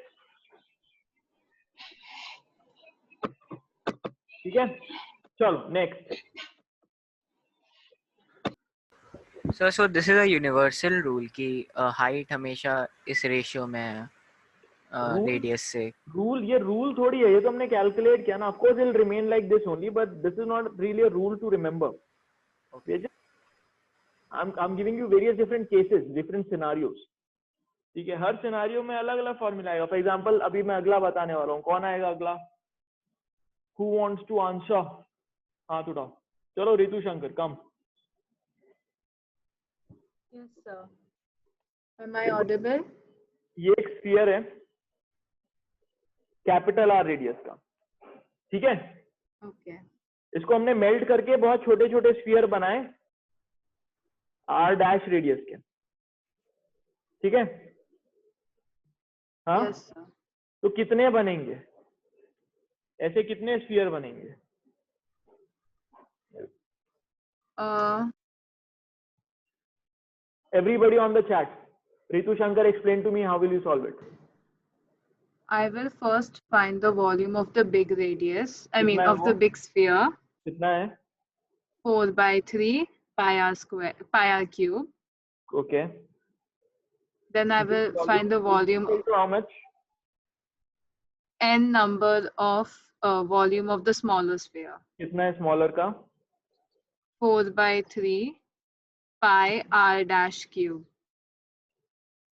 ठीक है, चलो next. So this is a universal rule कि height हमेशा इस रेशियो में है रेडियस से। ये रूल थोड़ी है, ये तो हमने कैलकुलेट किया ना। Of course it will remain like this only, but this is not really a rule to remember. Okay, I'm giving you various different cases, different scenarios. ठीक है, हर सिनारियो में अलग अलग फॉर्मूला आएगा। फॉर एग्जांपल अभी मैं अगला बताने वाला हूँ, कौन आएगा अगला? Who wants to answer? हाथ उठाओ, चलो रितु शंकर, कम। Yes sir. Am I audible? ये एक स्फीयर है कैपिटल आर रेडियस का, ठीक है? Okay. इसको हमने मेल्ट करके बहुत छोटे छोटे स्फीयर बनाए आर डैश रेडियस के, ठीक है? हाँ, Yes sir. तो कितने बनेंगे ऐसे, कितने स्फीयर बनेंगे? Everybody on the chat. Ritu Shankar, explain to me how will you solve it? I will first find the volume of the big radius. I mean कितना है of वो? the big sphere. कितना है? 4/3 pi r square, pi r cube. Okay. Then I will find the volume, How much? n number of volume of the smaller sphere. कितना है smaller का? 4/3 pi r dash cube.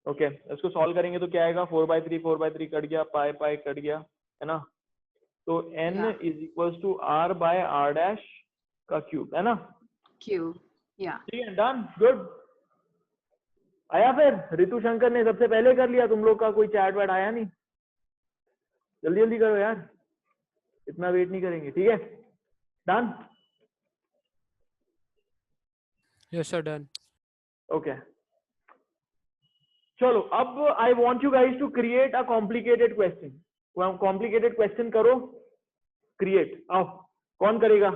Okay, इसको solve करेंगे तो क्या आएगा? 4/3 कट गया, पाई pi cut गया, है ना? तो n is equals to r by r dash का क्यूब, है ना? Cube. Yeah. ठीक है, डन, गुड। आया फिर? रितु शंकर ने सबसे पहले कर लिया, तुम लोग का कोई चैट वैट आया नहीं? जल्दी जल्दी करो यार, इतना वेट नहीं करेंगे, ठीक है? Done? Yes, sir. Done. Okay, चलो अब I want you guys to create a complicated question. Complicated question करो, क्रिएट। आओ, कौन करेगा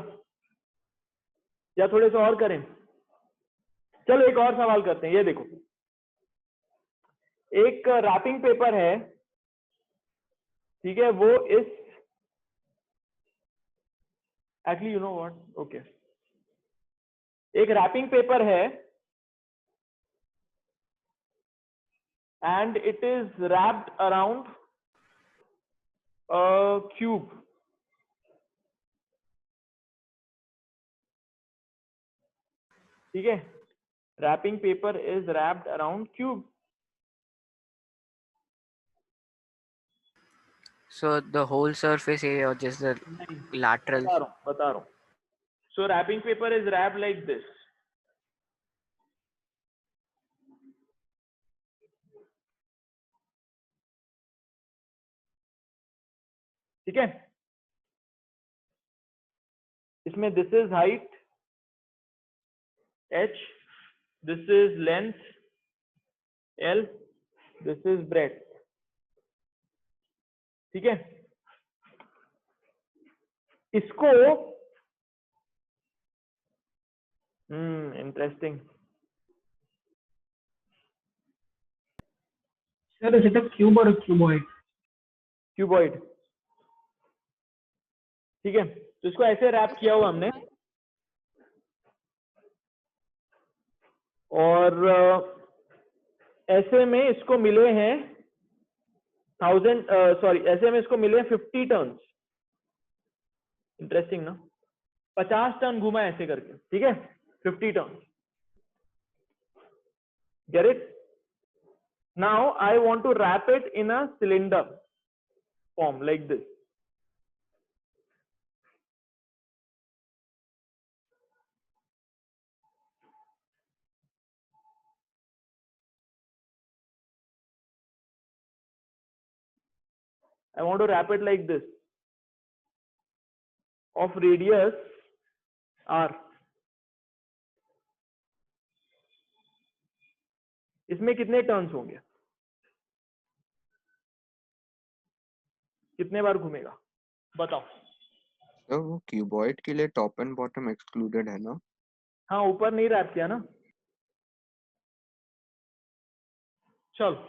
या थोड़े से और करें? चलो एक और सवाल करते हैं। ये देखो, एक रैपिंग पेपर है, ठीक है? वो इस actually you know what, okay, एक रैपिंग पेपर है and it is wrapped around a cube, ठीक है? wrapping paper is wrapped around cube. So the whole surface area or just the lateral? बता रहा हूँ। So wrapping paper is wrapped like this. ठीक है? इसमें this is height h, this is length l, this is breadth, ठीक है? इसको interesting. Sir is it a cube और क्यूबॉइड? क्यूबॉइड, ठीक है? तो इसको ऐसे रैप किया हुआ हमने, और ऐसे में इसको मिले हैं 1000, ऐसे में इसको मिले हैं 50 टर्न्स। इंटरेस्टिंग ना? 50 टर्न घुमा ऐसे करके, ठीक है? 50 turn. Get it? Now I want to wrap it in a cylinder form like this. I want to wrap it like this, of radius r. इसमें कितने टर्न्स होंगे? कितने बार घूमेगा बताओ? सर वो क्यूबॉइड के लिए टॉप एंड बॉटम एक्सक्लूडेड है ना? हाँ, ऊपर नहीं रैप किया ना। चल,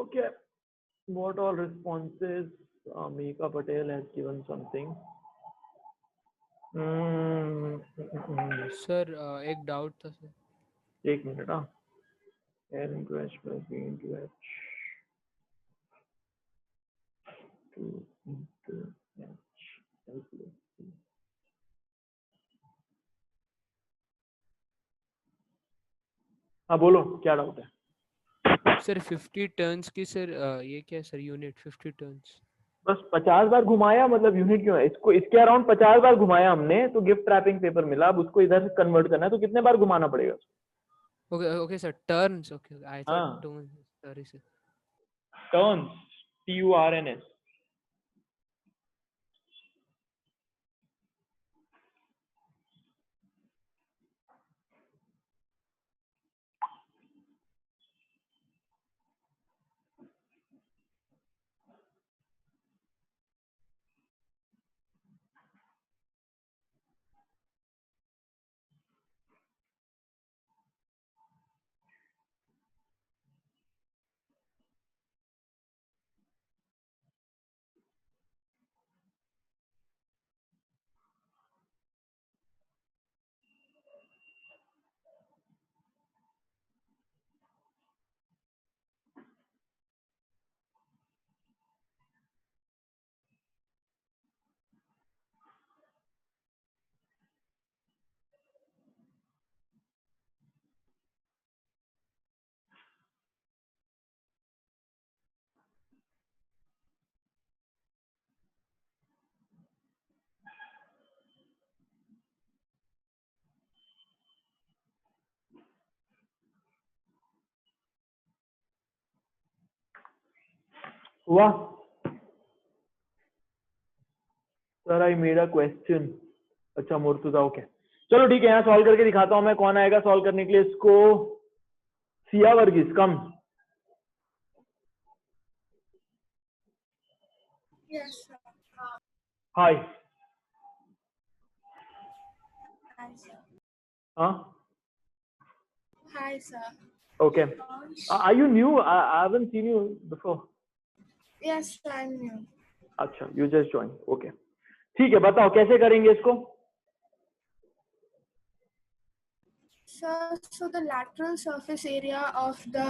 okay. What all responses? Mika Patel has given something. Sir एक डाउट था सर। एक मिनट। हाँ, L into H plus B into H 2 into H L plus B. हाँ बोलो, क्या डाउट है? सर 50 टर्न्स की सर ये क्या है सर यूनिट? 50 टर्न्स बस 50 बार घुमाया, मतलब यूनिट क्यों है? इसको इसके अराउंड 50 बार घुमाया हमने, तो गिफ्ट रैपिंग पेपर मिला। अब उसको इधर से कन्वर्ट करना है, तो कितने बार घुमाना पड़ेगा? Okay okay sir, turns. Okay I हाँ, thought turns. Sorry sir. Turns, TURNS। वाह sir, I made a question. अच्छा मुर्तुजा, ओके चलो ठीक है, यहाँ सॉल्व करके दिखाता हूँ मैं। कौन आएगा सॉल्व करने के लिए इसको? Siya Varghese, come. Yes, sir. Hi. Hi, sir. हाँ Hi, sir. Okay. Are you new? I haven't seen you before. Yes, sir, I'm new. अच्छा, यू जस्ट ज्वाइन, ओके ठीक है। बताओ कैसे करेंगे इसको? Sir, so the lateral surface area of the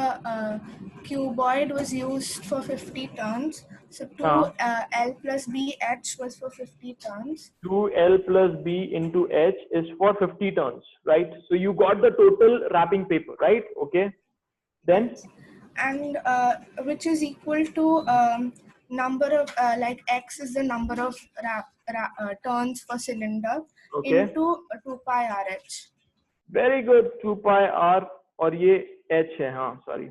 cuboid was used for 50 turns. So 2 L plus B H was for 50 turns. 2L plus B into H is for 50 turns, right? So you got the total wrapping paper, right? Okay. Then? And which is equal to number of like X is the number of turns per cylinder into 2 pi RH. Very good, 2 pi R और ये H है, हाँ sorry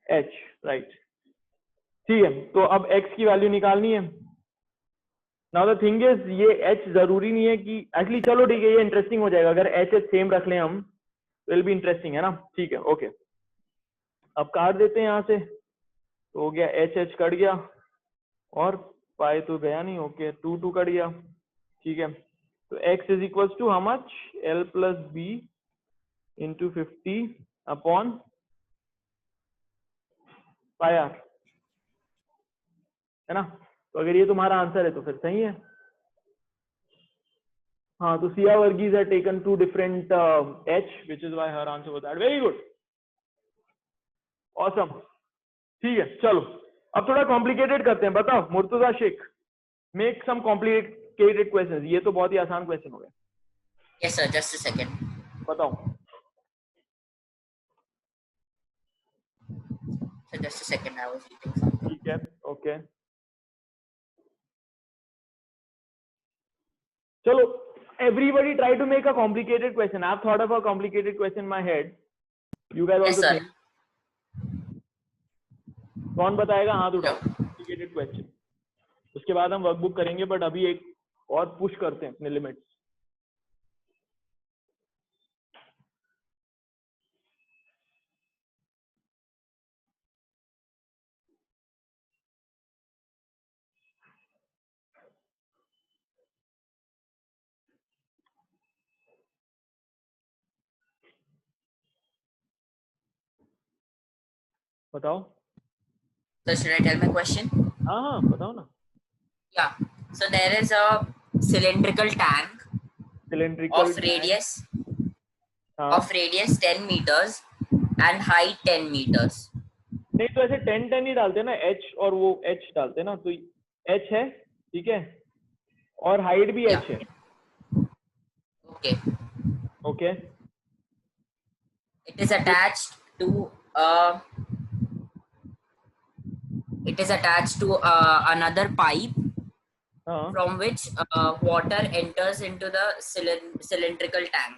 H, right? ठीक है, तो अब X की value निकालनी है। Now the thing is, ये H जरूरी नहीं है कि एक्चुअली, चलो ठीक है, ये इंटरेस्टिंग हो जाएगा अगर H सेम रख लें हम, विल बी इंटरेस्टिंग, है ना? ठीक है, ओके। अब काट देते हैं यहाँ से, तो हो गया H कट गया और पाई तो गया नहीं, ओके 2 कट गया, ठीक है। तो X is equals to how much? L plus B into 50 upon pi R, है ना? तो अगर ये तुम्हारा आंसर है तो फिर सही है। हाँ, तो सिया वर्गीज है taken 2 different H, which is why her answer was that. Very good, awesome. ठीक है, चलो अब थोड़ा कॉम्प्लिकेटेड करते हैं। बताओ Murtuza Sheikh, make some complicated questions. ये तो बहुत ही आसान क्वेश्चन हो गया। Yes, sir. Just a second. बताओ। So just a second. I was eating something. ठीक है, ओके चलो, everybody try to make a complicated question. I've thought of a complicated question in my head. You guys Yes, also sir. think? कौन बताएगा? हाथ उठाओ। Complicated question, उसके बाद हम वर्कबुक करेंगे, बट अभी एक और पुश करते हैं अपने लिमिट्स। बताओ। So should I tell my question? हाँ हाँ बताओ ना। Yeah. So there is a cylindrical tank of radius of radius 10 meters and height 10 meters. नहीं तो ऐसे 10 ही डालते ना, H और वो H डालते ना, तो H है, ठीक है, और हाइट भी H है। Okay. Okay. It is attached to another pipe from which water enters into the cylindrical tank.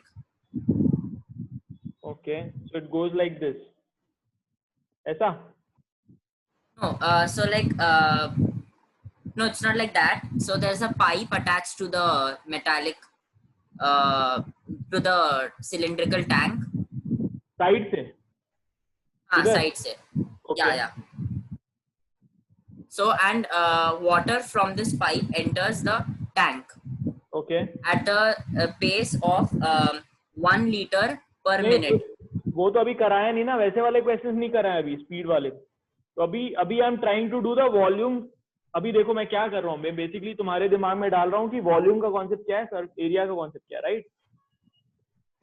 Okay, so it goes like this. ऐसा? No, so like no, it's not like that. So there's a pipe attached to the metallic to the cylindrical tank. Side से? हाँ, side से. Okay. Yeah. So and water from this pipe enters the tank. Okay. At a pace of 1 liter per minute. वो तो अभी कराया नहीं ना, वैसे वाले क्वेश्चंस नहीं कराया अभी, स्पीड वाले। तो अभी I am trying to do the volume. अभी देखो मैं क्या कर रहा हूँ, मैं बेसिकली तुम्हारे दिमाग में डाल रहा हूँ कि वॉल्यूम का कॉन्सेप्ट क्या है, सर एरिया का कॉन्सेप्ट क्या है, राइट?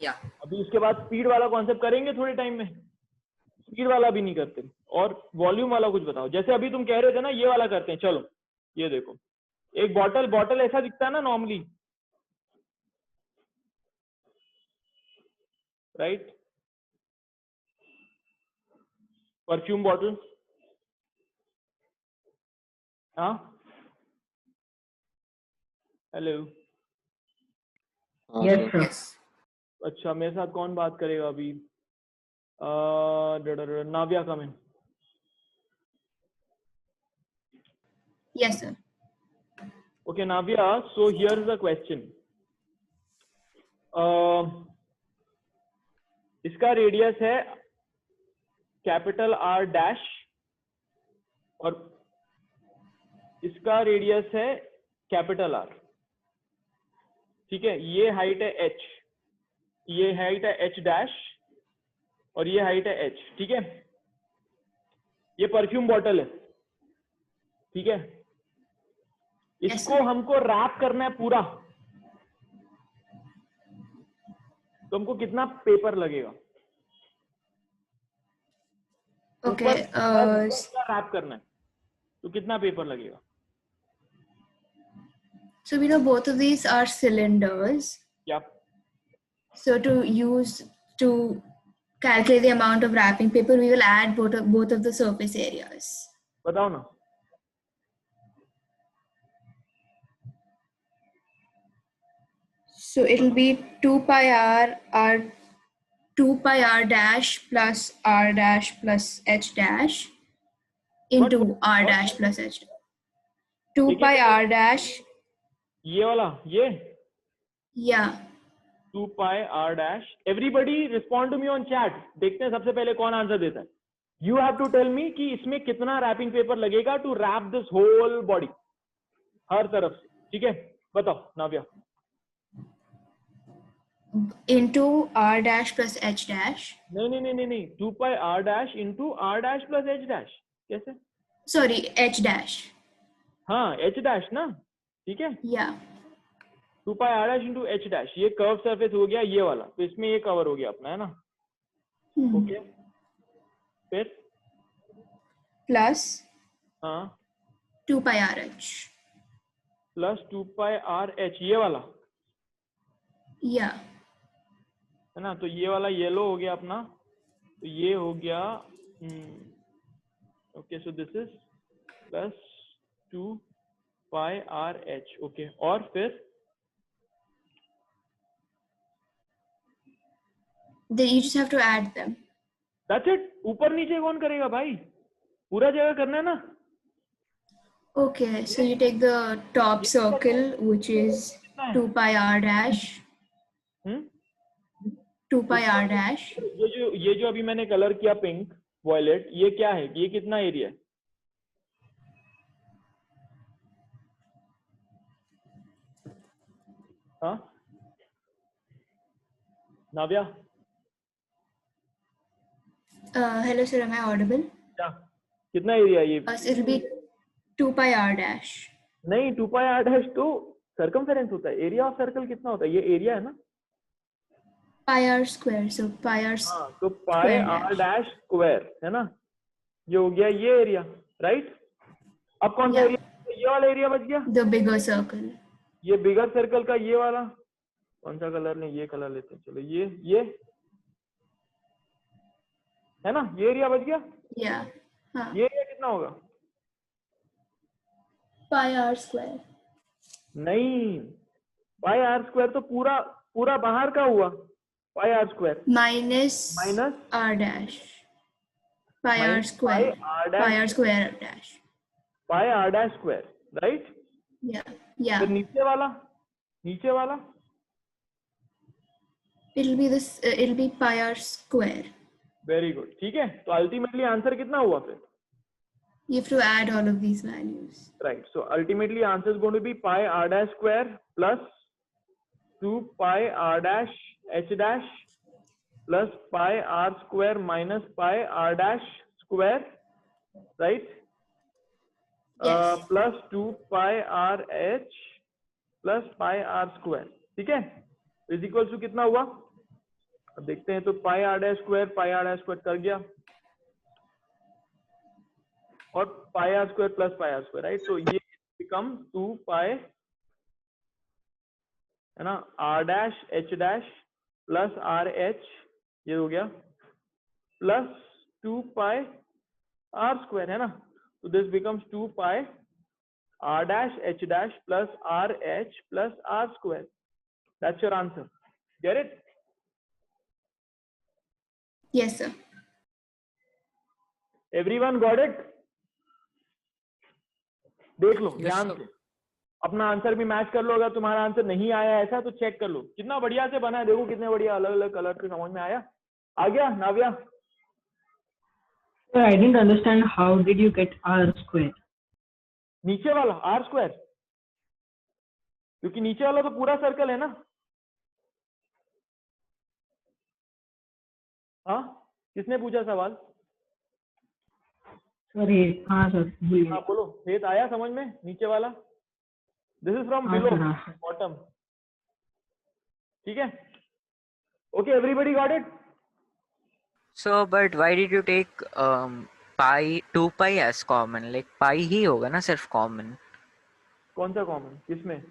या अभी उसके बाद स्पीड वाला कॉन्सेप्ट करेंगे थोड़े टाइम में। स्पीड वाला भी नहीं करते, और वॉल्यूम वाला कुछ बताओ। जैसे अभी तुम कह रहे थे ना, ये वाला करते हैं। चलो ये देखो, एक बॉटल ऐसा दिखता है ना नॉर्मली, राइट? परफ्यूम बॉटल, हाँ हेलो। Yes. अच्छा, मेरे साथ कौन बात करेगा अभी? नाव्या कम इन। Yes, sir. Okay, Navya, so here is a question. इसका रेडियस है कैपिटल R डैश और इसका रेडियस है कैपिटल R. ठीक है, ये हाइट है H, ये हाइट है H डैश और ये हाइट है H. ठीक है, ये परफ्यूम बॉटल है. ठीक है, इसको हमको रैप करना है पूरा, तो हमको कितना पेपर लगेगा? Okay. रैप करना है तो कितना पेपर लगेगा? So we know both of these are cylinders. Yep. So to calculate the amount of wrapping paper, we will add both of the surface areas. बताओ ना. So it'll be 2 pi r dash plus r dash plus h dash into r dash plus h. 2 pi r dash. ये वाला ये. Yeah. 2 pi r dash. Everybody respond to me on chat. देखते हैं सबसे पहले कौन आंसर देता है. You have to tell me कि इसमें कितना रैपिंग पेपर लगेगा to wrap this whole body. हर तरफ से. ठीक है, बताओ Navya. Into r dash plus h dash. नहीं. 2 pi r dash into r dash plus h dash. कैसे? Sorry, h dash. हाँ, h dash ना. ठीक है. Yeah. 2 pi r dash into h dash. ये कर्व सरफेस हो गया ये वाला, तो इसमें ये कवर हो गया अपना, है ना. ओके. फिर प्लस हाँ 2 pi r h. Plus 2 pi r h, ये वाला. Yeah. है ना, तो ये वाला येलो हो गया अपना, तो ये हो गया. Okay, so this is plus 2 pi r h. Okay, और फिर Then you just have to add them. That's it. ऊपर नीचे कौन करेगा भाई? पूरा जगह करना है ना. Okay, so you take the top circle, which is 2 pi r dash. 2 pi r dash. ये जो अभी मैंने कलर किया पिंक वॉयलेट, ये क्या है? ये कितना एरिया है? हाँ Navya. Hello sir, am I audible? क्या कितना एरिया ये? It'll be 2 pi r dash. नहीं, 2 pi r dash तो सर्कमफेरेंस होता है. एरिया ऑफ सर्कल कितना होता है? ये एरिया है ना. Pi r square. So pi r. हाँ, तो pi r dash स्क्वायर है ना. ये हो गया ये एरिया, राइट. अब कौन सा एरिया? ये वाला एरिया बच गया. The bigger circle. ये बिगर सर्कल का ये वाला कौन सा कलर लें? ये कलर लेते हैं. चलो ये है ना, ये एरिया बच गया. हाँ. ये एरिया कितना होगा? Pi r square. नहीं, pi r स्क्वायर तो पूरा बाहर का हुआ. pi r square minus r dash. Pi r square. Pi r square dash. Pi r dash square, right. Yeah. फिर नीचे वाला It'll be this. It'll be pi r square. Very good. ठीक है, तो अल्टीमेटली आंसर कितना हुआ फिर? You have to add all of these values. Right. So ultimately answer is going to be pi r dash square plus 2 pi r dash h dash plus pi r square minus pi r dash square, right? Yes. Plus 2 pi r h plus pi r square. ठीक है, is equals to कितना हुआ? अब देखते हैं. तो pi r dash square कर गया और pi r square plus pi r square, right? So ये become 2 pi है ना r dash h dash plus r h, ये हो गया plus 2 pi r square, है ना. So this becomes 2 pi r dash h dash plus r h plus r square. That's your answer. Get it? Yes, sir. Everyone got it? देख लो Yes, ध्यान sir. से, अपना answer भी match कर लो। अगर तुम्हारा आंसर नहीं आया ऐसा तो चेक कर लो, कितना बढ़िया से बना है, देखो कितने बढ़िया अलग अलग कलर से, समझ में आया? आ गया Navya? Sir, I didn't understand how did you get R square? नीचे वाला आर स्क्वायर, क्योंकि नीचे वाला तो पूरा सर्कल है ना। हाँ, किसने पूछा सवाल? Sorry, हाँ सर भूल गए। हाँ बोलो, हेत आया समझ में नीचे वाला? दिस इज फ्रॉम हाँ बिलो सर, हाँ। बॉटम, ठीक है? Okay, everybody got it? So, but why did you take pi 2 pi as common? Like pi ही होगा ना सिर्फ common. कौन सा कॉमन, किसमें?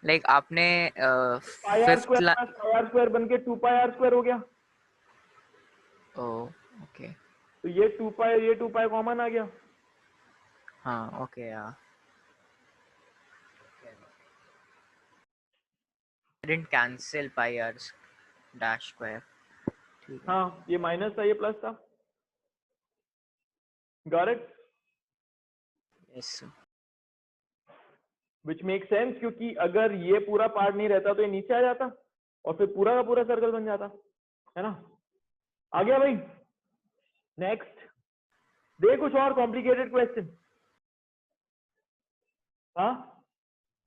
Like आपने pi r fifth square plus pi are square बन के 2 पाई आर स्क्वायर हो गया। oh okay. तो ये 2 पाई कॉमन आ गया। हाँ okay yeah. I didn't cancel pi r dash square. हाँ, ये माइनस था, ये प्लस था। Got it? Yes sir. Which make sense, क्योंकि अगर ये पूरा पार्ट नहीं रहता तो ये नीचे आ जाता और फिर पूरा का पूरा सर्कल बन जाता, है ना? आ गया भाई? नेक्स्ट दे कुछ और कॉम्प्लिकेटेड क्वेश्चन। हाँ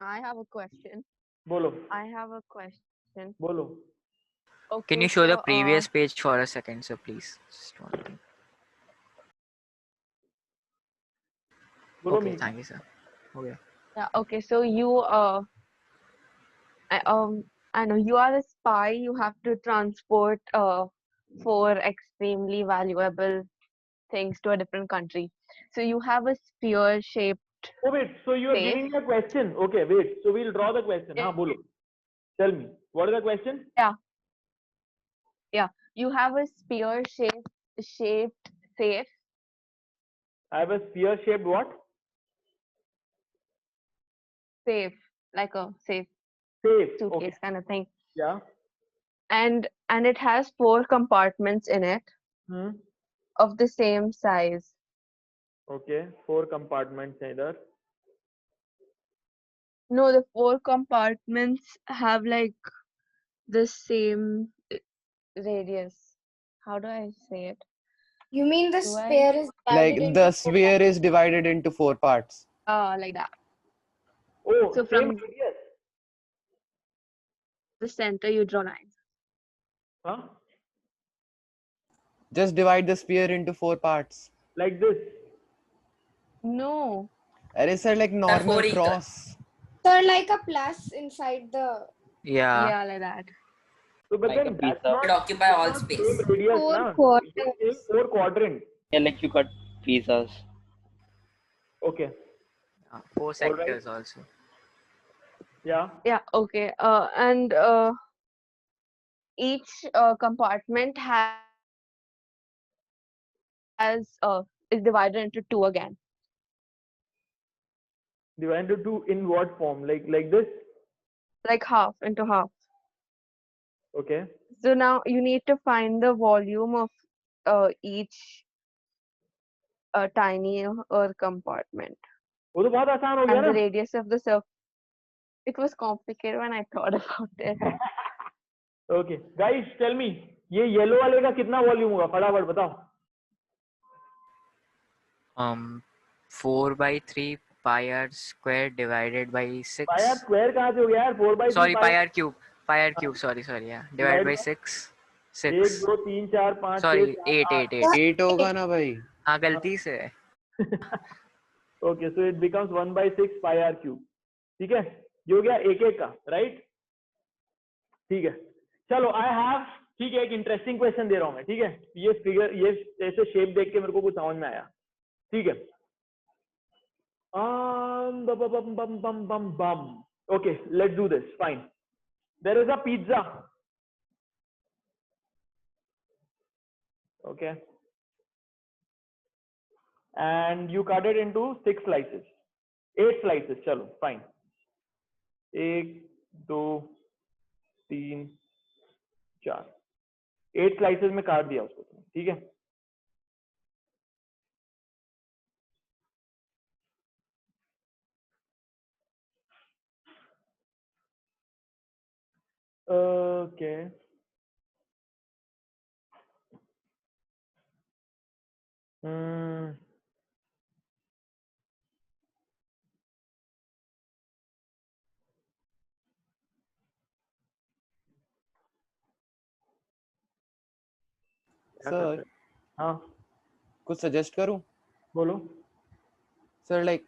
I have a question. बोलो I have a question. बोलो। Can Okay, you show the so previous page for a second, sir, please? Just one thing. बोलो Okay, mean. thank you, sir. Okay. yeah, okay, so you I know you are a spy. You have to transport 4 extremely valuable things to a different country. So you have a sphere-shaped Oh wait, so you are safe. giving me a question? Okay, wait. So we'll draw the question. हाँ बोलो। Tell me, what is the question? Yeah, you have a sphere-shaped safe. I have a sphere-shaped what? Safe, like a safe Safe. suitcase Okay. kind of thing. Yeah. And it has 4 compartments in it Hmm. of the same size. Okay. 4 compartments हैं इधर. No, the 4 compartments have like the same radius. How do I say it? You mean the Do I- sphere is Like divided the into four sphere parts? is divided into 4 parts. Like that. Oh, So same from radius. the center you draw lines. Huh? Just divide the sphere into 4 parts. Like this. No. Arey sir, like normal 4 equal. cross. So like a plus inside the. Yeah. Yeah, like that. So but Like then a that's pizza. not. It occupy all that's not space. Same radius, 4 na? quadrants. You're saying 4 quadrant. Yeah, like you cut pizzas. Okay. 4 sectors also. Yeah. Yeah, okay. And each compartment has is divided into 2 again. Divided into 2 in what form? Like this? Like half into half. Okay. So now you need to find the volume of each tiny compartment. वो तो बहुत आसान हो गया And ना? the radius of the circle. It was complicated when I thought about it. Okay. Guys, tell me, ये yellow वाले का कितना वॉल्यूम होगा? फटाफट बताओ. 4 by 3 pi r square divided by 6. Pi r square कहाँ से हो गया यार? 4 by 3 Sorry, pi r cube. Pi r cube. Sorry. Yeah. Divided by 6. 1 6. 2 3 4 5 Sorry, 6 8. 8 होगा ना भाई. हाँ गलती से. Okay, so it becomes 1 by 6 pi r cube. ठीक है? ये हो गया एक का, right? ठीक है. चलो, I have, ठीक है, एक इंटरेस्टिंग क्वेश्चन दे रहा हूँ मैं, ठीक है? ये फिगर, ये ऐसे शेप देख के मेरे को कुछ समझ में आया. ठीक है? Okay, let's do this. Fine. There is a pizza. Okay. And you cut it into 6 slices. 8 slices. Chalo, fine. 1 2 3 4 8 slices में काट दिया उसको, ठीक है? ओके सर हाँ कुछ सजेस्ट करूं? बोलो. Sir, like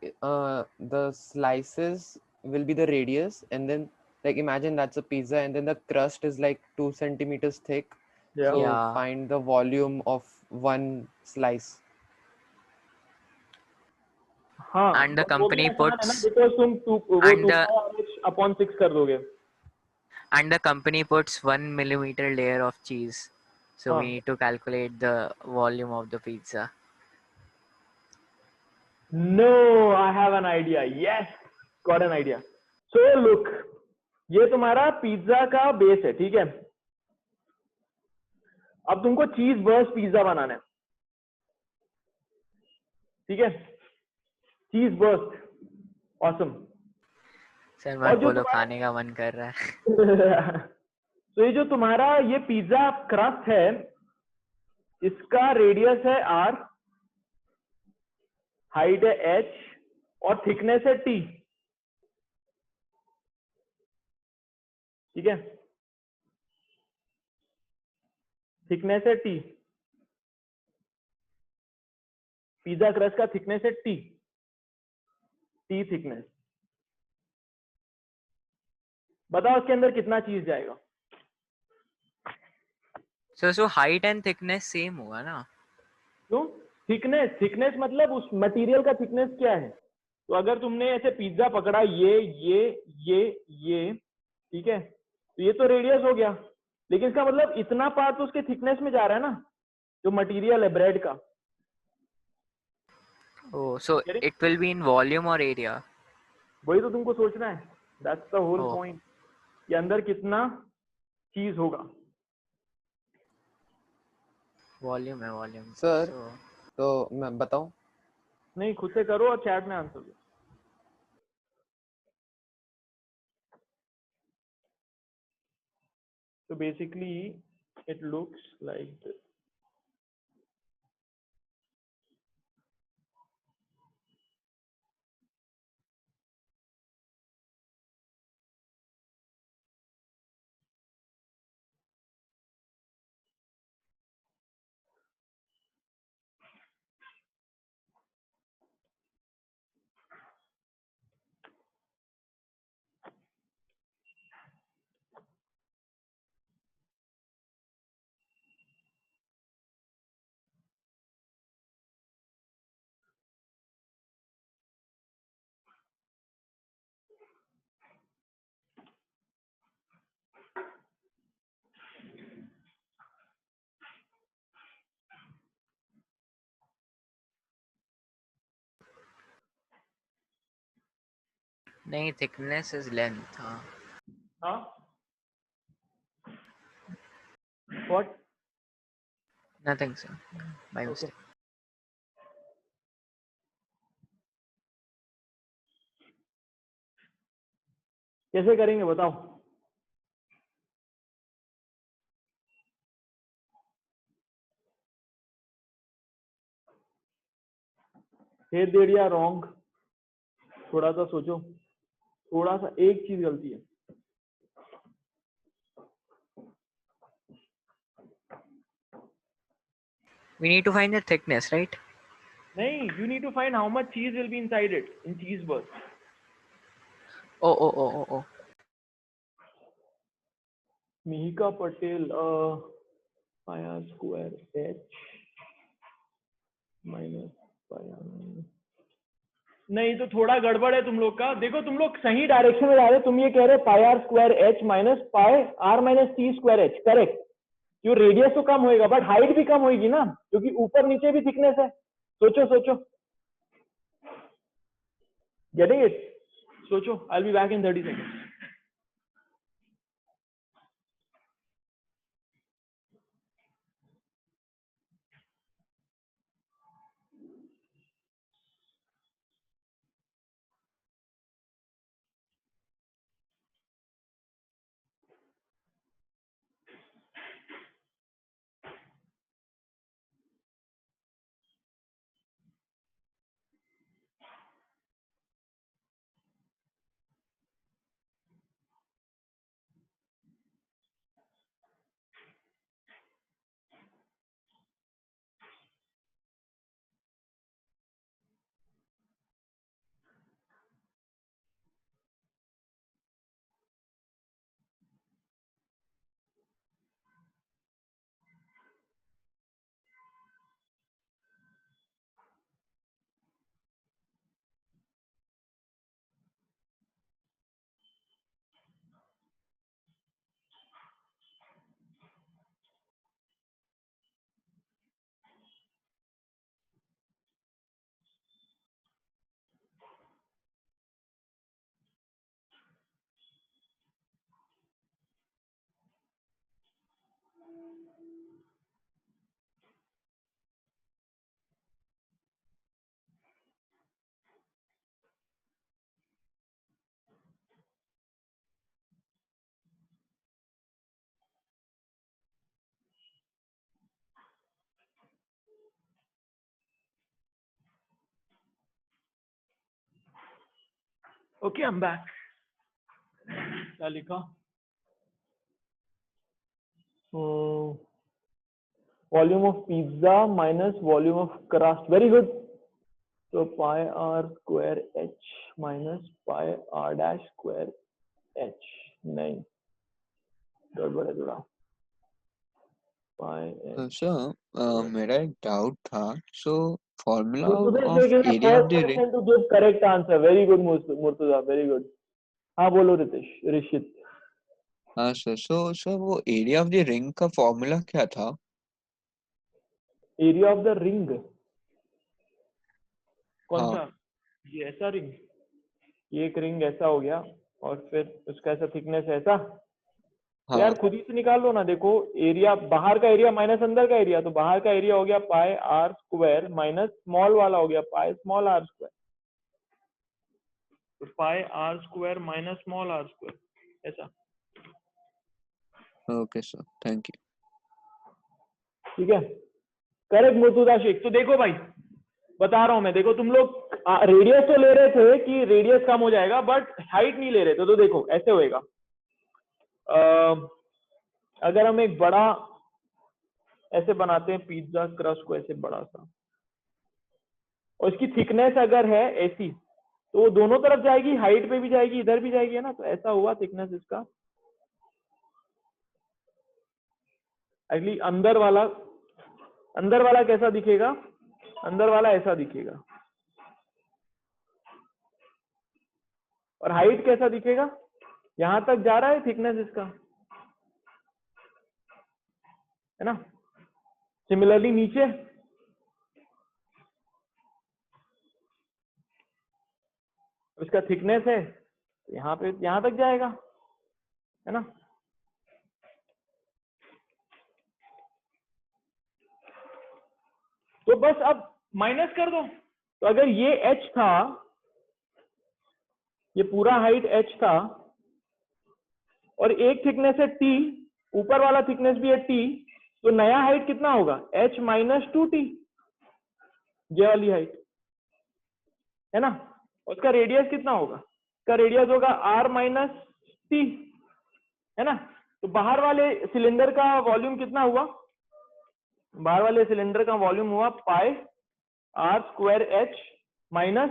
the slices will be the radius, and then like imagine that's a pizza, and then the crust is like 2 centimeters thick. Yeah. So Yeah. find the volume of one slice. हाँ And the but वो भी company आसान है ना puts because तुम वो and 2 the pi RH upon 6 कर दोगे. and the company puts 1 millimeter layer of cheese. So हाँ. we need to calculate the volume of the pizza. No, I have an idea. Yes, got an idea. So look, ये तुम्हारा pizza का base है, ठीक है. अब तुमको cheese burst pizza बनाना है, ठीक है. Cheese burst, awesome. सर और मत जो बोलो, तुम्हारा खाने का मन कर रहा है. तो ये जो तुम्हारा ये पिज्जा क्रस्ट है, इसका रेडियस है r, हाइट है h और थिकनेस है t, ठीक है. थिकनेस है t, पिज्जा क्रस्ट का थिकनेस है t थिकनेस. बताओ उसके अंदर कितना चीज जाएगा. So height and thickness same होगा ना? क्यों? थिकनेस मतलब उस मटेरियल का थिकनेस क्या है. तो अगर तुमने ऐसे पिज्जा पकड़ा, ये ठीक है, तो ये तो रेडियस हो गया, लेकिन इसका मतलब इतना पार्ट तो उसके थिकनेस में जा रहा है ना, जो मटेरियल है ब्रेड का. Oh, so it will be in volume or area? वही तो तुमको सोचना है. That's the whole Oh. Point, कि अंदर कितना चीज होगा. Volume है volume. Sir, So तो मैं बताऊं? नहीं, खुद से करो और चैट में आंसर दो. So basically it looks like this. नहीं, thickness is length. हाँ. हाँ? What? Nothing sir. By mistake. कैसे करेंगे बताओ. हे देड़िया रॉन्ग. थोड़ा सा सोचो, थोड़ा सा, एक चीज गलती है. We need to find the thickness, right? नहीं, you need to find how much cheese will be inside it in cheese burst. Oh. Mihika Patel, pi r square h minus pi r. नहीं, तो थोड़ा गड़बड़ है तुम लोग का. देखो तुम लोग सही डायरेक्शन में जा रहे हो. तुम ये कह रहे हो pi are square H minus pi r minus T square h. Correct. जो रेडियस तो कम होएगा बट हाइट भी कम होगी ना, क्योंकि ऊपर नीचे भी थिकनेस है. सोचो. Getting it? सोचो. I will be back in 30 seconds. Okay, I am back. क्या लिखा? Volume of pizza minus volume of crust, very good. तो pi are square H minus pi are dash square h, नहीं गड़बड़ है थोड़ा। सर मेरा एक डाउट था, so formula of Murtuza is area the of the first ring. person to give correct answer. Very good, Murtuza. Very good. हाँ बोलो रितेश, ऋषित। हाँ सर, सो वो एरिया ऑफ द रिंग का फॉर्मूला क्या था? एरिया ऑफ द रिंग कौन हाँ। सा? ये ऐसा रिंग, ये एक रिंग ऐसा हो गया और फिर उसका ऐसा थिकनेस ऐसा। तो यार खुद ही से निकाल लो ना। देखो एरिया, बाहर का एरिया माइनस अंदर का एरिया, तो बाहर का एरिया हो गया pi are square minus small वाला हो गया पाई स्मॉल आर स्क्वायर। तो pi are square minus small are square ऐसा। Okay sir, thank you. ठीक है, करेक्ट मुर्तुजा शेख। तो देखो भाई बता रहा हूं मैं, देखो तुम लोग रेडियस तो ले रहे थे कि रेडियस कम हो जाएगा, बट हाइट नहीं ले रहे थे। तो देखो ऐसे होएगा, अगर हम एक बड़ा ऐसे बनाते हैं पिज्जा क्रस्ट को, ऐसे बड़ा सा, और इसकी थिकनेस अगर है ऐसी, तो वो दोनों तरफ जाएगी, हाइट पे भी जाएगी, इधर भी जाएगी, है ना। तो ऐसा हुआ थिकनेस इसका। एक्चुअली अंदर वाला कैसा दिखेगा? अंदर वाला ऐसा दिखेगा। और हाइट कैसा दिखेगा? यहां तक जा रहा है थिकनेस इसका, है ना। सिमिलरली नीचे इसका थिकनेस है, यहाँ पे यहां तक जाएगा, है ना। तो बस अब माइनस कर दो। तो अगर ये h था, ये पूरा हाइट h था, और एक थिकनेस है t, ऊपर वाला थिकनेस भी है t, तो नया हाइट कितना होगा? h माइनस 2t, ये वाली हाइट, है ना। उसका रेडियस कितना होगा? इसका रेडियस होगा r माइनस t, है ना। तो बाहर वाले सिलेंडर का वॉल्यूम कितना हुआ? बाहर वाले सिलेंडर का वॉल्यूम हुआ pi are square H minus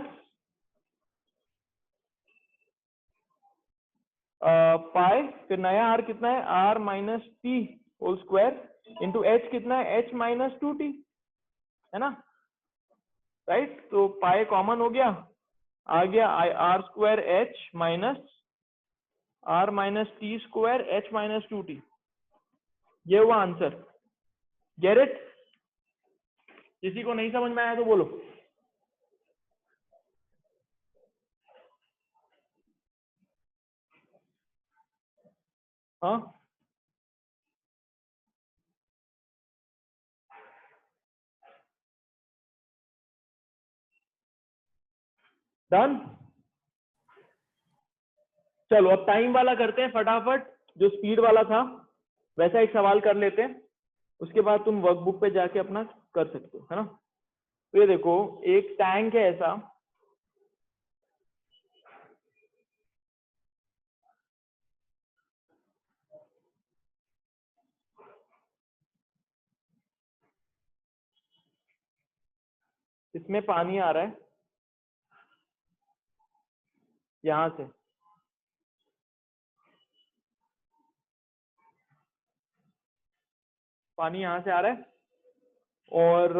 pi, फिर नया आर कितना है? R minus t whole square into h कितना है? एच माइनस 2t, है ना, राइट। तो पाई कॉमन हो गया, आ गया R square H minus R minus T square H minus 2t। ये हुआ आंसर। Get it? किसी को नहीं समझ में आया तो बोलो। हाँ, डन। चलो अब टाइम वाला करते हैं फटाफट, जो स्पीड वाला था वैसा एक सवाल कर लेते हैं, उसके बाद तुम वर्कबुक पे जाके अपना कर सकते हो, है ना। तो ये देखो एक टैंक है ऐसा, इसमें पानी आ रहा है यहां से, पानी यहां से आ रहा है, और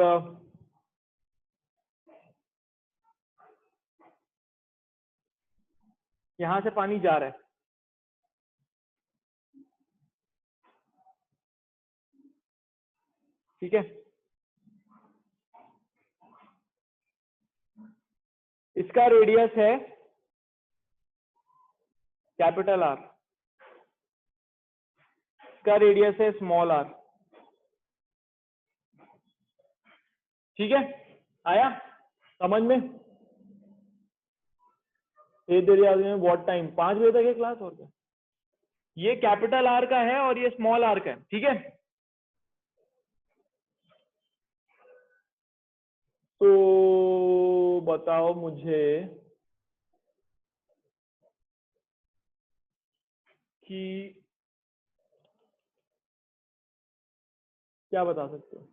यहां से पानी जा रहा है। ठीक है, इसका रेडियस है कैपिटल आर, इसका रेडियस है स्मॉल आर। ठीक है, आया समझ में? What time? 5 बजे तक है क्लास, और क्या। ये कैपिटल आर का है और ये स्मॉल आर का है, ठीक है। तो बताओ मुझे, कि क्या बता सकते हो?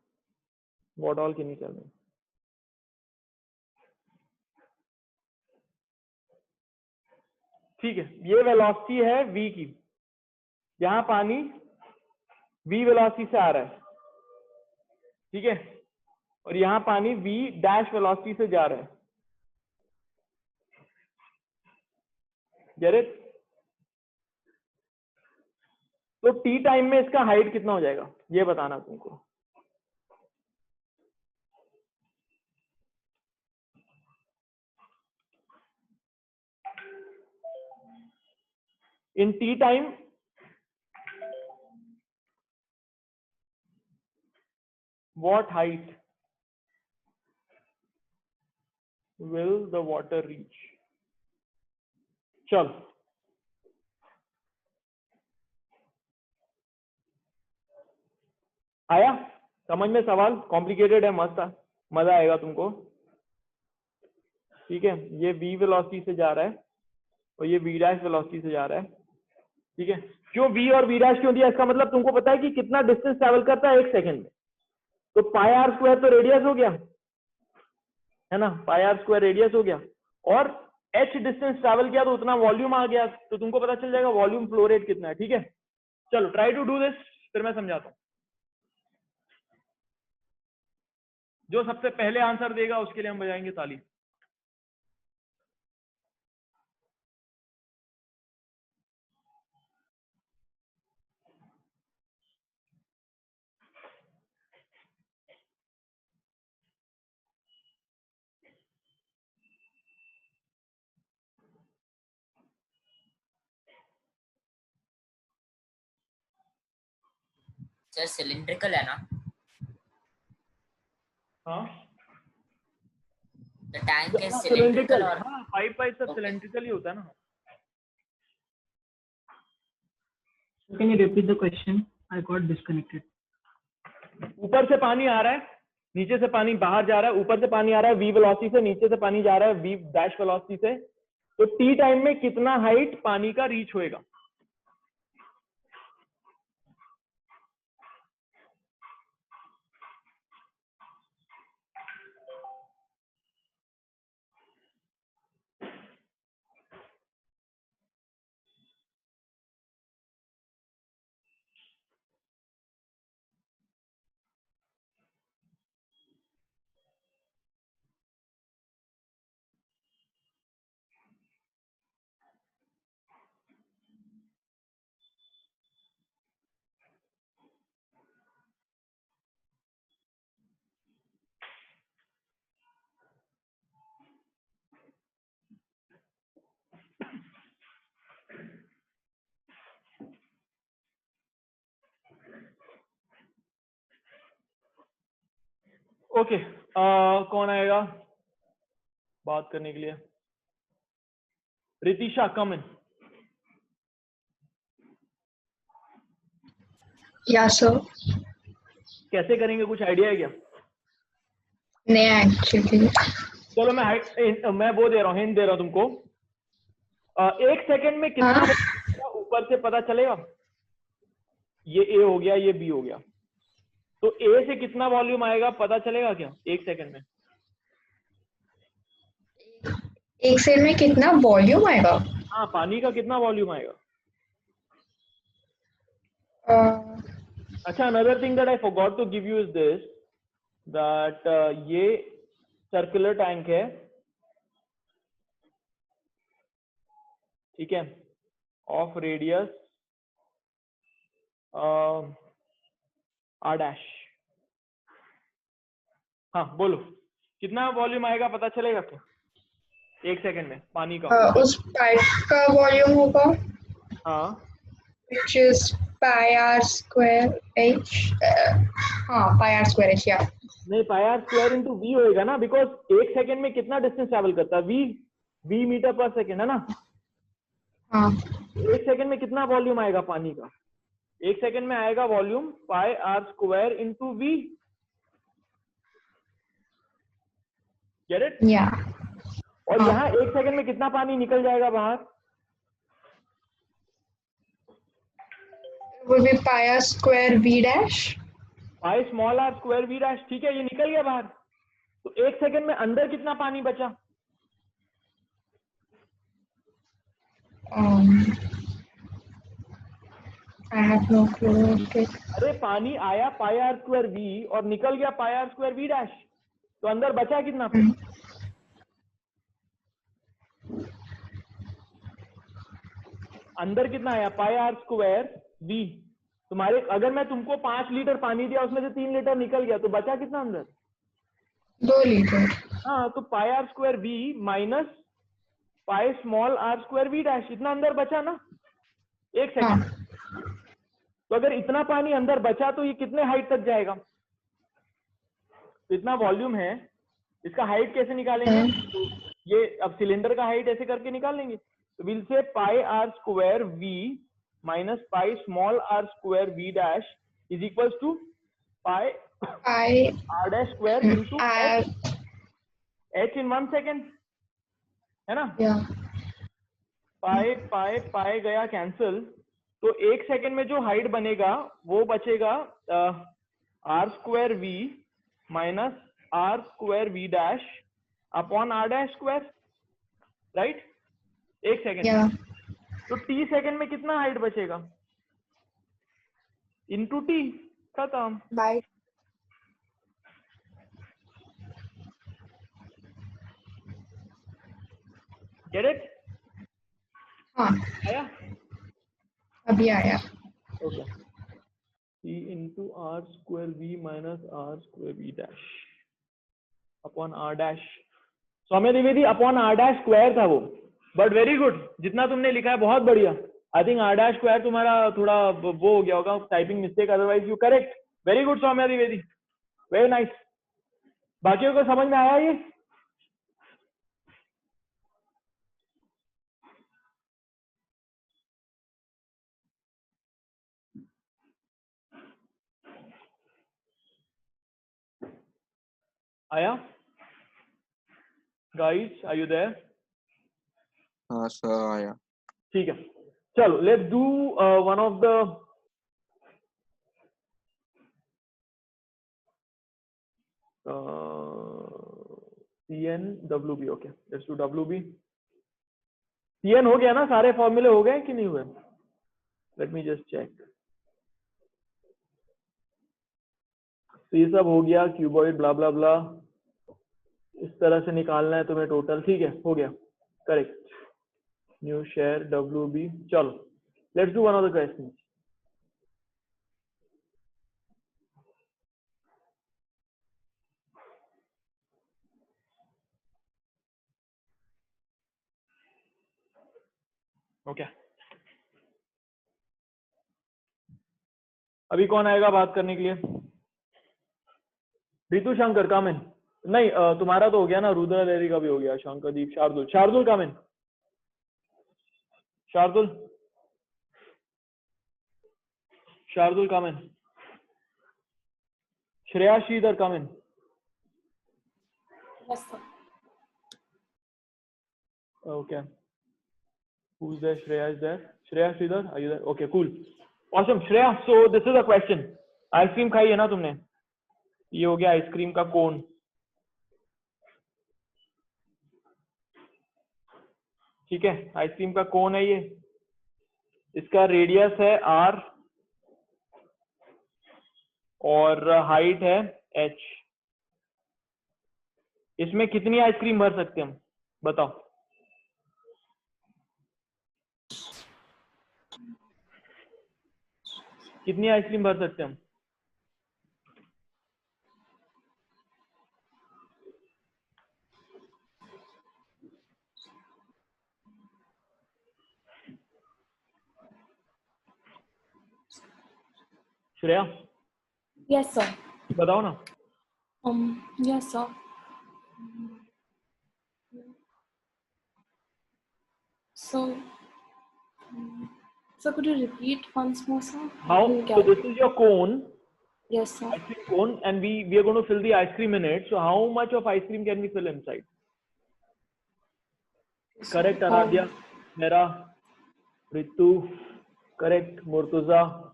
What all can you tell me? ठीक है, ये वेलोसिटी है v की, यहाँ पानी v वेलोसिटी से आ रहा है, ठीक है, और यहाँ पानी v डैश वेलोसिटी से जा रहा है। Get it? तो t टाइम में इसका हाइट कितना हो जाएगा ये बताना तुमको। in t time what height will the water reach? चल आया समझ में सवाल? कॉम्प्लिकेटेड है, मस्त है, मजा आएगा तुमको। ठीक है, ये v वेलोसिटी से जा रहा है और ये v डैश वेलोसिटी से जा रहा है, ठीक है। क्यों v और v डैश क्यों दिया? इसका मतलब तुमको पता है कि कितना डिस्टेंस ट्रैवल करता है 1 सेकंड में, तो पाई आर स्क्वायर तो रेडियस हो गया है ना, पाई आर स्क्वायर रेडियस हो गया, और h डिस्टेंस ट्रैवल किया तो उतना वॉल्यूम आ गया, तो तुमको पता चल जाएगा वॉल्यूम फ्लो रेट कितना है। ठीक है, चलो ट्राई टू डू दिस, फिर मैं समझाता हूँ। जो सबसे पहले आंसर देगा उसके लिए हम बजाएंगे ताली। सर सिलिंड्रिकल है ना? हाँ, द टैंक इज सिलिंड्रिकल और हाँ, पाइप सब सिलिंड्रिकल ही होता है ना। Can you repeat the question? I got disconnected. ऊपर से पानी आ रहा है, नीचे से पानी बाहर जा रहा है, ऊपर से पानी आ रहा है v वेलोसिटी से, नीचे से पानी जा रहा है v डैश वेलोसिटी से, तो t टाइम में कितना हाइट पानी का रीच होएगा? ओके, कौन आएगा बात करने के लिए? रितिशा, कम इन। या सर। कैसे करेंगे, कुछ आइडिया है क्या? नहीं एक्चुअली। चलो मैं वो दे रहा हूँ, हिंट दे रहा हूँ तुमको। 1 सेकंड में कितना ऊपर से पता चलेगा? ये ए हो गया, ये बी हो गया, तो ए से कितना वॉल्यूम आएगा पता चलेगा क्या 1 सेकंड में? 1 सेकंड में कितना वॉल्यूम आएगा? हाँ, पानी का कितना वॉल्यूम आएगा? अच्छा, another thing that I forgot to give you is this, that ये सर्कुलर टैंक है, ठीक है, ऑफ रेडियस आर डैश। हाँ बोलो, कितना वॉल्यूम आएगा पता चलेगा क्या 1 सेकंड में पानी का? उस पाइप का वॉल्यूम होगा, हाँ, which is pi r square h। हाँ, pi r square h, या नहीं, pi r square into v होएगा ना, बिकॉज 1 सेकंड में कितना डिस्टेंस ट्रैवल करता है? v मीटर पर सेकंड है ना। हाँ, 1 सेकंड में कितना वॉल्यूम आएगा पानी का? 1 सेकंड में आएगा volume pi r square into v। Get it? या। और यहाँ 1 सेकंड में कितना पानी निकल जाएगा बाहर? will be pi r square v dash. Pi small are square we dash, ठीक है, ये निकल गया बाहर। तो 1 सेकंड में अंदर कितना पानी बचा? I have no clue. Okay. अरे पानी आया पाई आर स्क्वायर वी और निकल गया pi are square we dash, तो अंदर बचा कितना फिर? अंदर कितना आया? पाई आर स्क्वायर वी। तुम्हारे अगर मैं तुमको 5 लीटर पानी दिया, उसमें से 3 लीटर निकल गया, तो बचा कितना अंदर? 2 लीटर। हाँ, तो pi are square we minus pi small are square we dash, इतना अंदर बचा ना 1 सेकंड। तो अगर इतना पानी अंदर बचा तो ये कितने हाइट तक जाएगा? तो इतना वॉल्यूम है, इसका हाइट कैसे निकालेंगे? तो ये अब सिलेंडर का हाइट ऐसे करके निकाल लेंगे। तो will say pi are square we minus pi small are square we dash is equals to pi are dash square into H in 1 second, है ना? पाई पाई पाई गया कैंसिल, तो 1 सेकेंड में जो हाइट बनेगा वो बचेगा R square we minus R square we dash upon R dash square, right? 1 second. तो टी सेकेंड में कितना हाइट बचेगा? इनटू टी, खत्म। बाय। Get it? हाँ, आया? अभी आया। Okay, T into R square we minus R square we dash upon R dash. Saumya Dwivedi, upon R dash square था वो, बट वेरी गुड, जितना तुमने लिखा है बहुत बढ़िया। I think R dash square तुम्हारा थोड़ा वो हो गया होगा, typing mistake, otherwise you correct. Very good Saumya Dwivedi, very nice. बाकियों को समझ में आया ये? आया? Guys, are you there? हाँ सर, आया। ठीक है, चलो let's do one of the CNWB। Okay, let's do WB। CN हो गया ना? सारे फॉर्मूले हो गए कि नहीं हुए? Let me just check. तो ये सब हो गया, क्यूबॉइड ब्ला ब्ला ब्ला, इस तरह से निकालना है तुम्हें टोटल, ठीक है, हो गया, करेक्ट। New share WB। चलो let's do one of the question. Okay, अभी कौन आएगा बात करने के लिए? रितु शंकर कम इन। नहीं, तुम्हारा तो हो गया ना, रुद्र लेरी का भी हो गया, शंकरदीप, शार्दुल, शार्दुल कम इन, शार्दुल, शार्दुल कम इन, श्रेया श्रीधर कम इन। Okay, who's there? Shreya is there. Shreya Sridhar, are you there? Okay, cool, awesome. Shreya, so this is a question. Ice cream खाई है ना तुमने? ये हो गया आइसक्रीम का कोन, ठीक है, आइसक्रीम का कोन है ये, इसका रेडियस है r और हाइट है h। इसमें कितनी आइसक्रीम भर सकते हैं हम, बताओ? कितनी आइसक्रीम भर सकते हैं हम? श्रेया? Yes, sir. बताओ ना। Yes, sir. So, could you repeat once more, sir? How? So this is your cone. Yes, sir. Ice cream cone, and we are going to fill the ice cream in it. So how much of ice cream can we fill inside? Correct, Aradhya, Mera, Ritu, correct, Murtuza,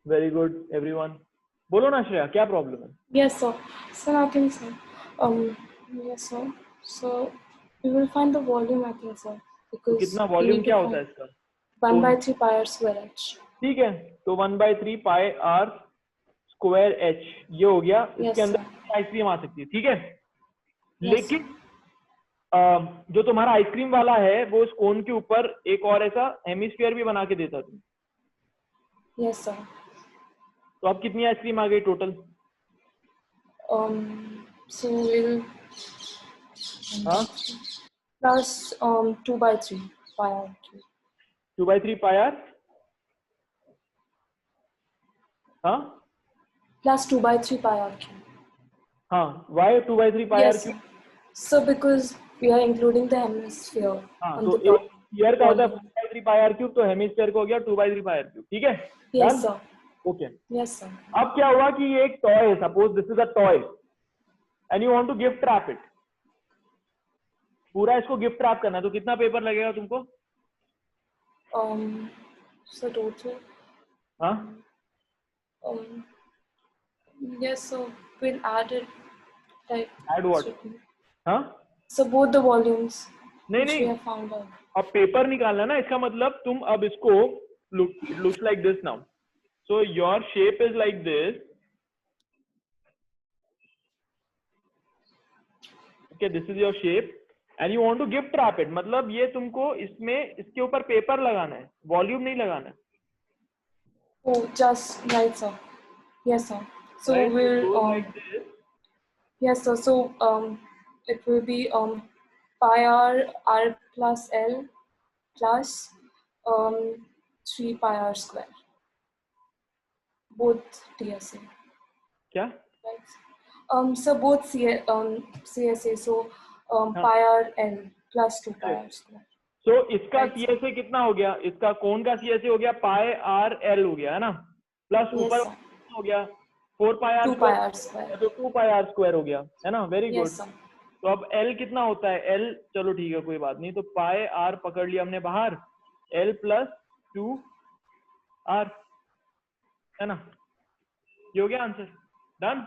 very good everyone. बोलो ना श्रेया, क्या problem है? Yes, sir. So nothing, sir. Yes, sir. So we will find the volume, I think, sir. तो Because कितना we volume need क्या to होता है find इसका? 1/3 pi r square h. ठीक है, तो 1/3 पाई आर स्क्वायर एच ये हो गया। इसके अंदर आइसक्रीम आ सकती है, ठीक है। लेकिन जो तुम्हारा आइसक्रीम वाला है वो इस कोन के ऊपर एक और ऐसा हेमिस्फीयर भी बना के देता तुम। Yes, sir. तो अब कितनी आइसक्रीम आ गई टोटल? So we'll हाँ, plus 2/3 pi r cube. 2/3 pi R, हाँ Plus 2/3 pi r cube. हाँ, why 2/3 pi R Yes, cube? sir. So because we are including the hemisphere हाँ, on तो the top. स्फीयर का होता है 4/3 pi are cube, तो hemisphere को हो गया 2/3 पाई आर क्यूब, ठीक है। Yes, sir. Okay. Yes, sir. अब क्या हुआ कि ये एक टॉय है, suppose this is a toy and you want to gift wrap it. पूरा इसको गिफ्ट रैप करना है, तो कितना पेपर लगेगा तुमको? So total. हाँ, Yes, so we'll add it like. Add what? हाँ, So both the volumes. नहीं which we नहीं, have found out. अब पेपर निकालना ना, इसका मतलब तुम अब इसको looks like this now. So your shape is like this. Okay, this is your shape and you want to gift wrap it. मतलब ये तुमको इसमें इसके ऊपर पेपर लगाना है, वॉल्यूम नहीं लगाना है। Oh, just right, sir. Yes, sir. So Right, we'll it goes like this. Yes, sir. So it will be pi r plus l plus 3 pi r square. Both TSA. क्या? Right. So both CSA. So pi r l plus 2 pi r square. So इसका CSA कितना हो गया? इसका कोन का CSA हो गया pi r L हो गया, है ना, प्लस ऊपर हो गया 4 पाई आर स्क्वायर, तो 2 पाई आर स्क्वायर हो गया, है ना। Very good. तो अब L कितना होता है? L, चलो ठीक है कोई बात नहीं, तो पाई आर पकड़ लिया हमने बाहर, L प्लस 2 आर, है ना। ये हो गया आंसर, डन।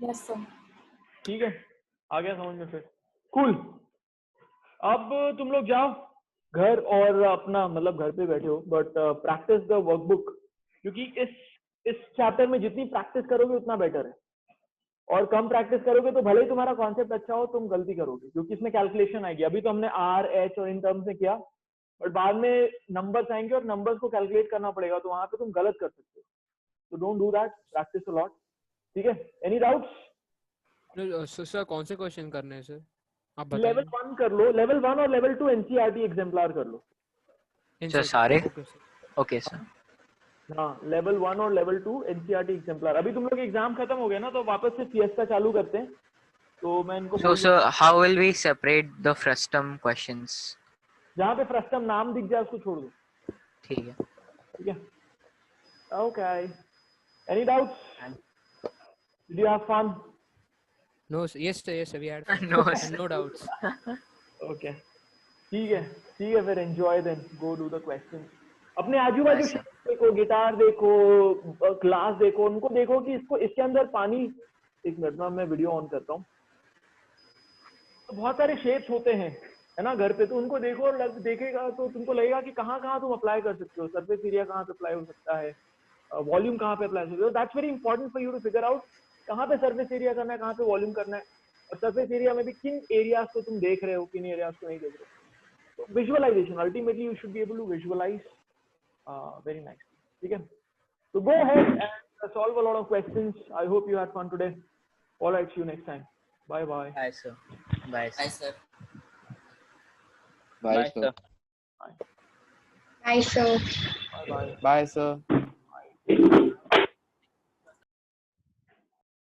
Yes sir. ठीक है, आ गया समझ में फिर, कूल। अब तुम लोग जाओ घर और अपना मतलब घर पे बैठे हो बट प्रैक्टिस द वर्कबुक, क्योंकि इस चैप्टर में जितनी प्रैक्टिस करोगे उतना बेटर है, और कम प्रैक्टिस करोगे तो भले ही तुम्हारा कॉन्सेप्ट अच्छा हो तुम गलती करोगे, क्योंकि इसमें कैलकुलेशन आएगी। अभी तो हमने आर एच और इन टर्म्स में किया, बट बाद में नंबर्स आएंगे और नंबर्स को कैलकुलेट करना पड़ेगा, तो वहां पे तुम गलत कर सकते हो। तो don't do that, practice a lot. ठीक है, एनी डाउट्स? सर कौन से क्वेश्चन करने हैं सर आप बताइए। लेवल 1 कर लो, लेवल 1 और लेवल 2 एनसीईआरटी एग्जाम्पलर कर लो सर सारे। Okay sir. हाँ, लेवल 1 और लेवल 2 एनसीईआरटी एग्जाम्पलर। अभी तुम लोग एग्जाम खत्म हो गया ना, तो वापस से फिएस्टा चालू करते हैं। तो मैं इनको So sir, how will we separate the frustum questions? जहाँ पे फ्रस्टम नाम दिख जाए उसको छोड़ दो। ठीक है। ठीक है, okay. Any doubts? Did you have fun? No, yes sir, we had fun. no doubts. Okay, ठीक है फिर enjoy then, go do the questions. अपने आजू बाजू देखो, गिटार देखो, क्लास देखो, उनको देखो कि इसको इसके अंदर पानी। एक मिनट में मैं वीडियो ऑन करता हूँ। तो बहुत सारे शेप्स होते हैं, है ना, घर पे, तो उनको देखो, देखेगा तो तुमको लगेगा कि कहाँ कहाँ तुम अप्लाई कर सकते हो, सरफेस एरिया कहाँ पे अप्लाई हो सकता है, वॉल्यूम कहाँ पे अप्लाई हो सकता है। That's very important for you to figure out कहाँ पे सरफेस एरिया करना है, कहाँ पे वॉल्यूम करना है, और सरफेस एरिया में भी किन एरियाज को तुम देख रहे हो, किन एरियाज को नहीं देख रहे हो। तो visualisation, ultimately you should be able to visualise very nice. ठीक है, so go ahead and solve a lot of questions. I hope you had fun today. All right, see you next time. Bye bye. Bye sir. Bye sir. Bye sir. Bye sir. Bye sir. Bye bye. Bye sir.